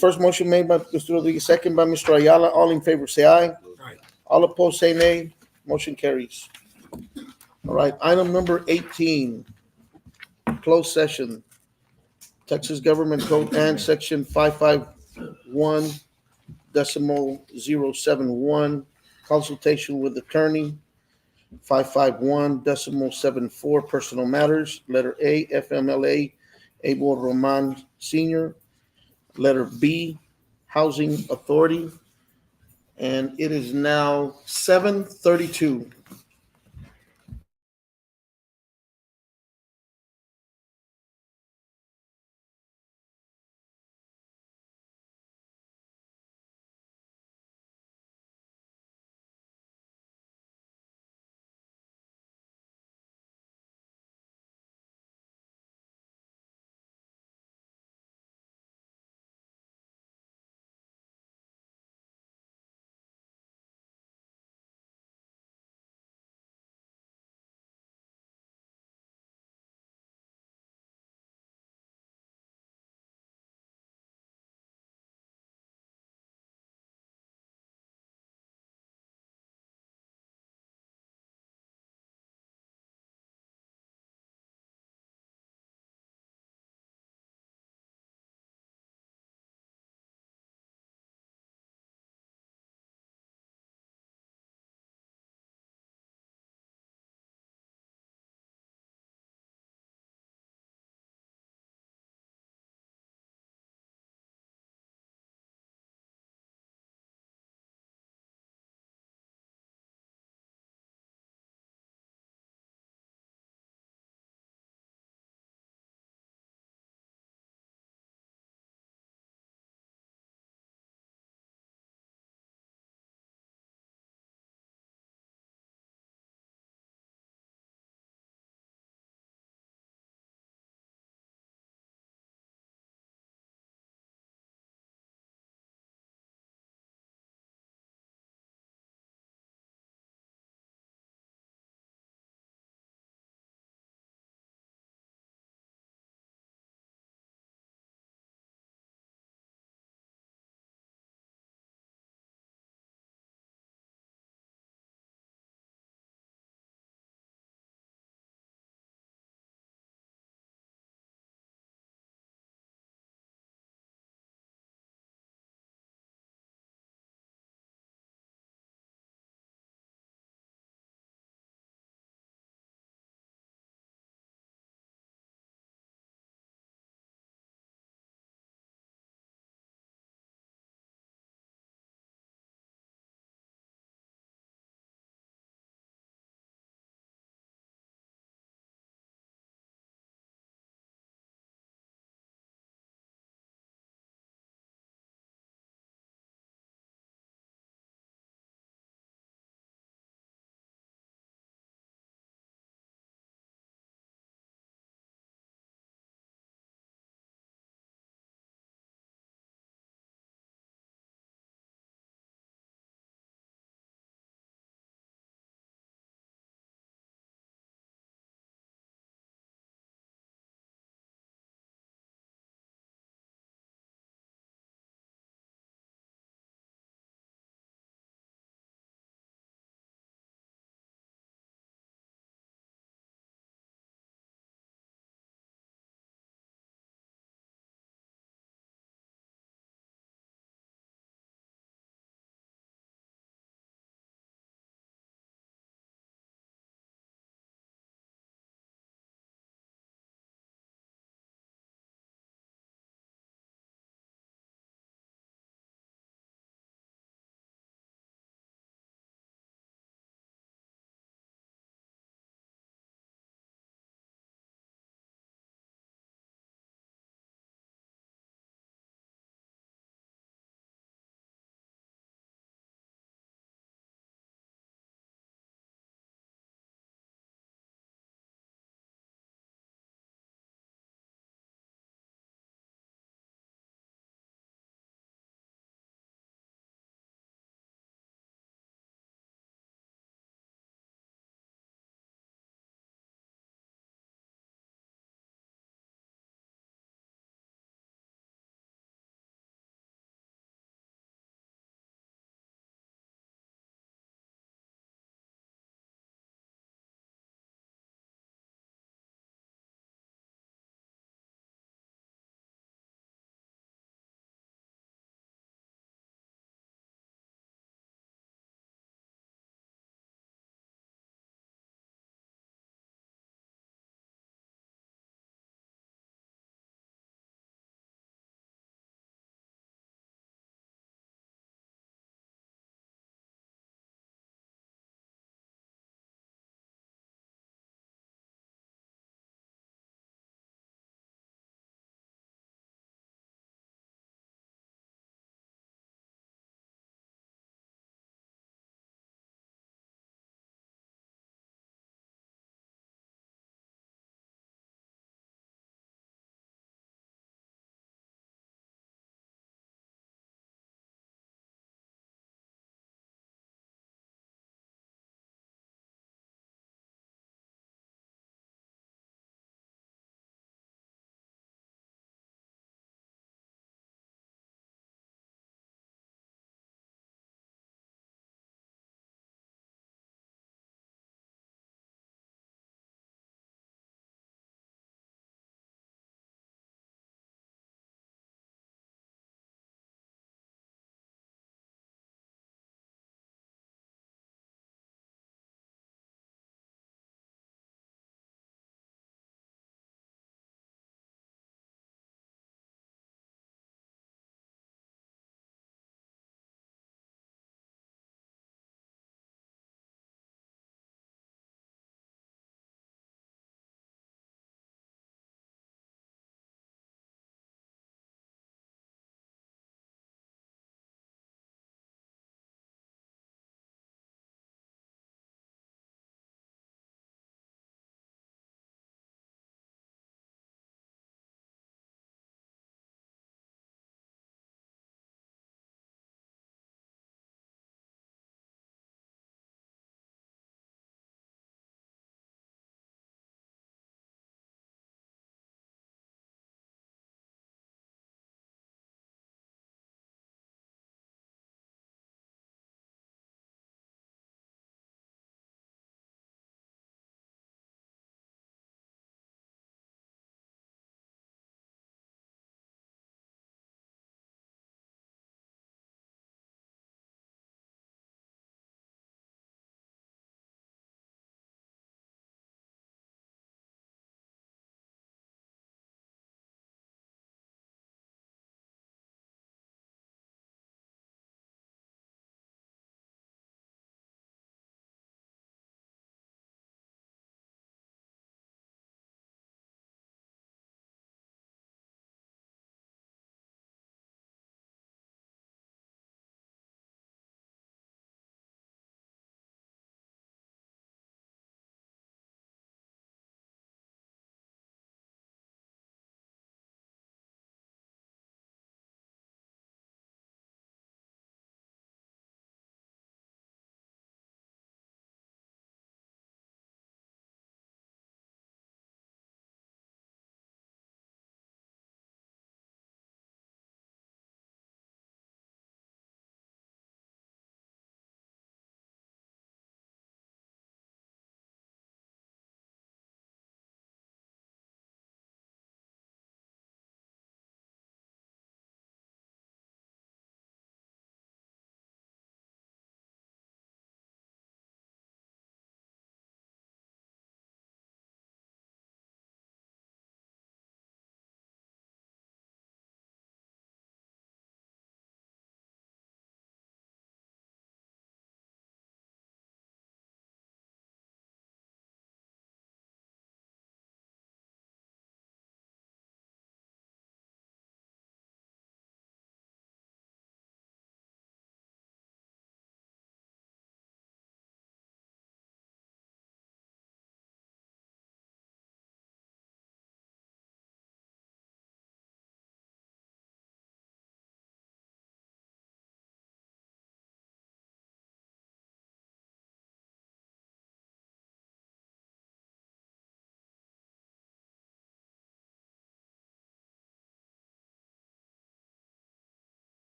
First motion made by Mr. Rodriguez, second by Mr. Ayala. All in favor, say aye. All opposed, say nay. Motion carries. All right, item number 18, closed session. Texas Government Code and Section 551.071, consultation with attorney. 551.74, personal matters. Letter A, FMLA, Abel Roman Sr. Letter B, Housing Authority. And it is now 7:32.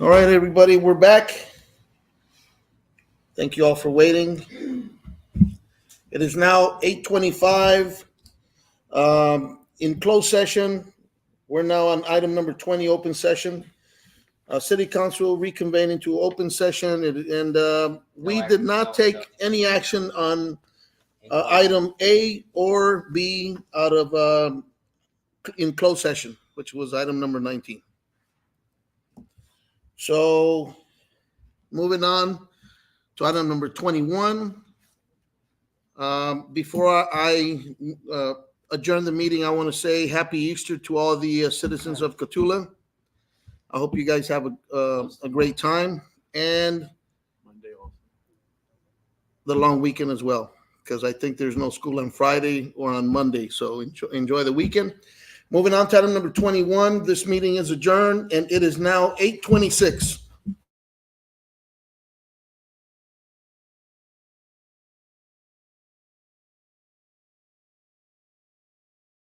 All right, everybody, we're back. Thank you all for waiting. It is now 8:25. In closed session, we're now on item number 20, open session. City Council reconvene into open session, and we did not take any action on item A or B out of in closed session, which was item number 19. So moving on to item number 21. Before I adjourn the meeting, I want to say Happy Easter to all the citizens of Cotulla. I hope you guys have a great time and Monday also. the long weekend as well, because I think there's no school on Friday or on Monday. So enjoy the weekend. Moving on to item number 21. This meeting is adjourned, and it is now 8:26.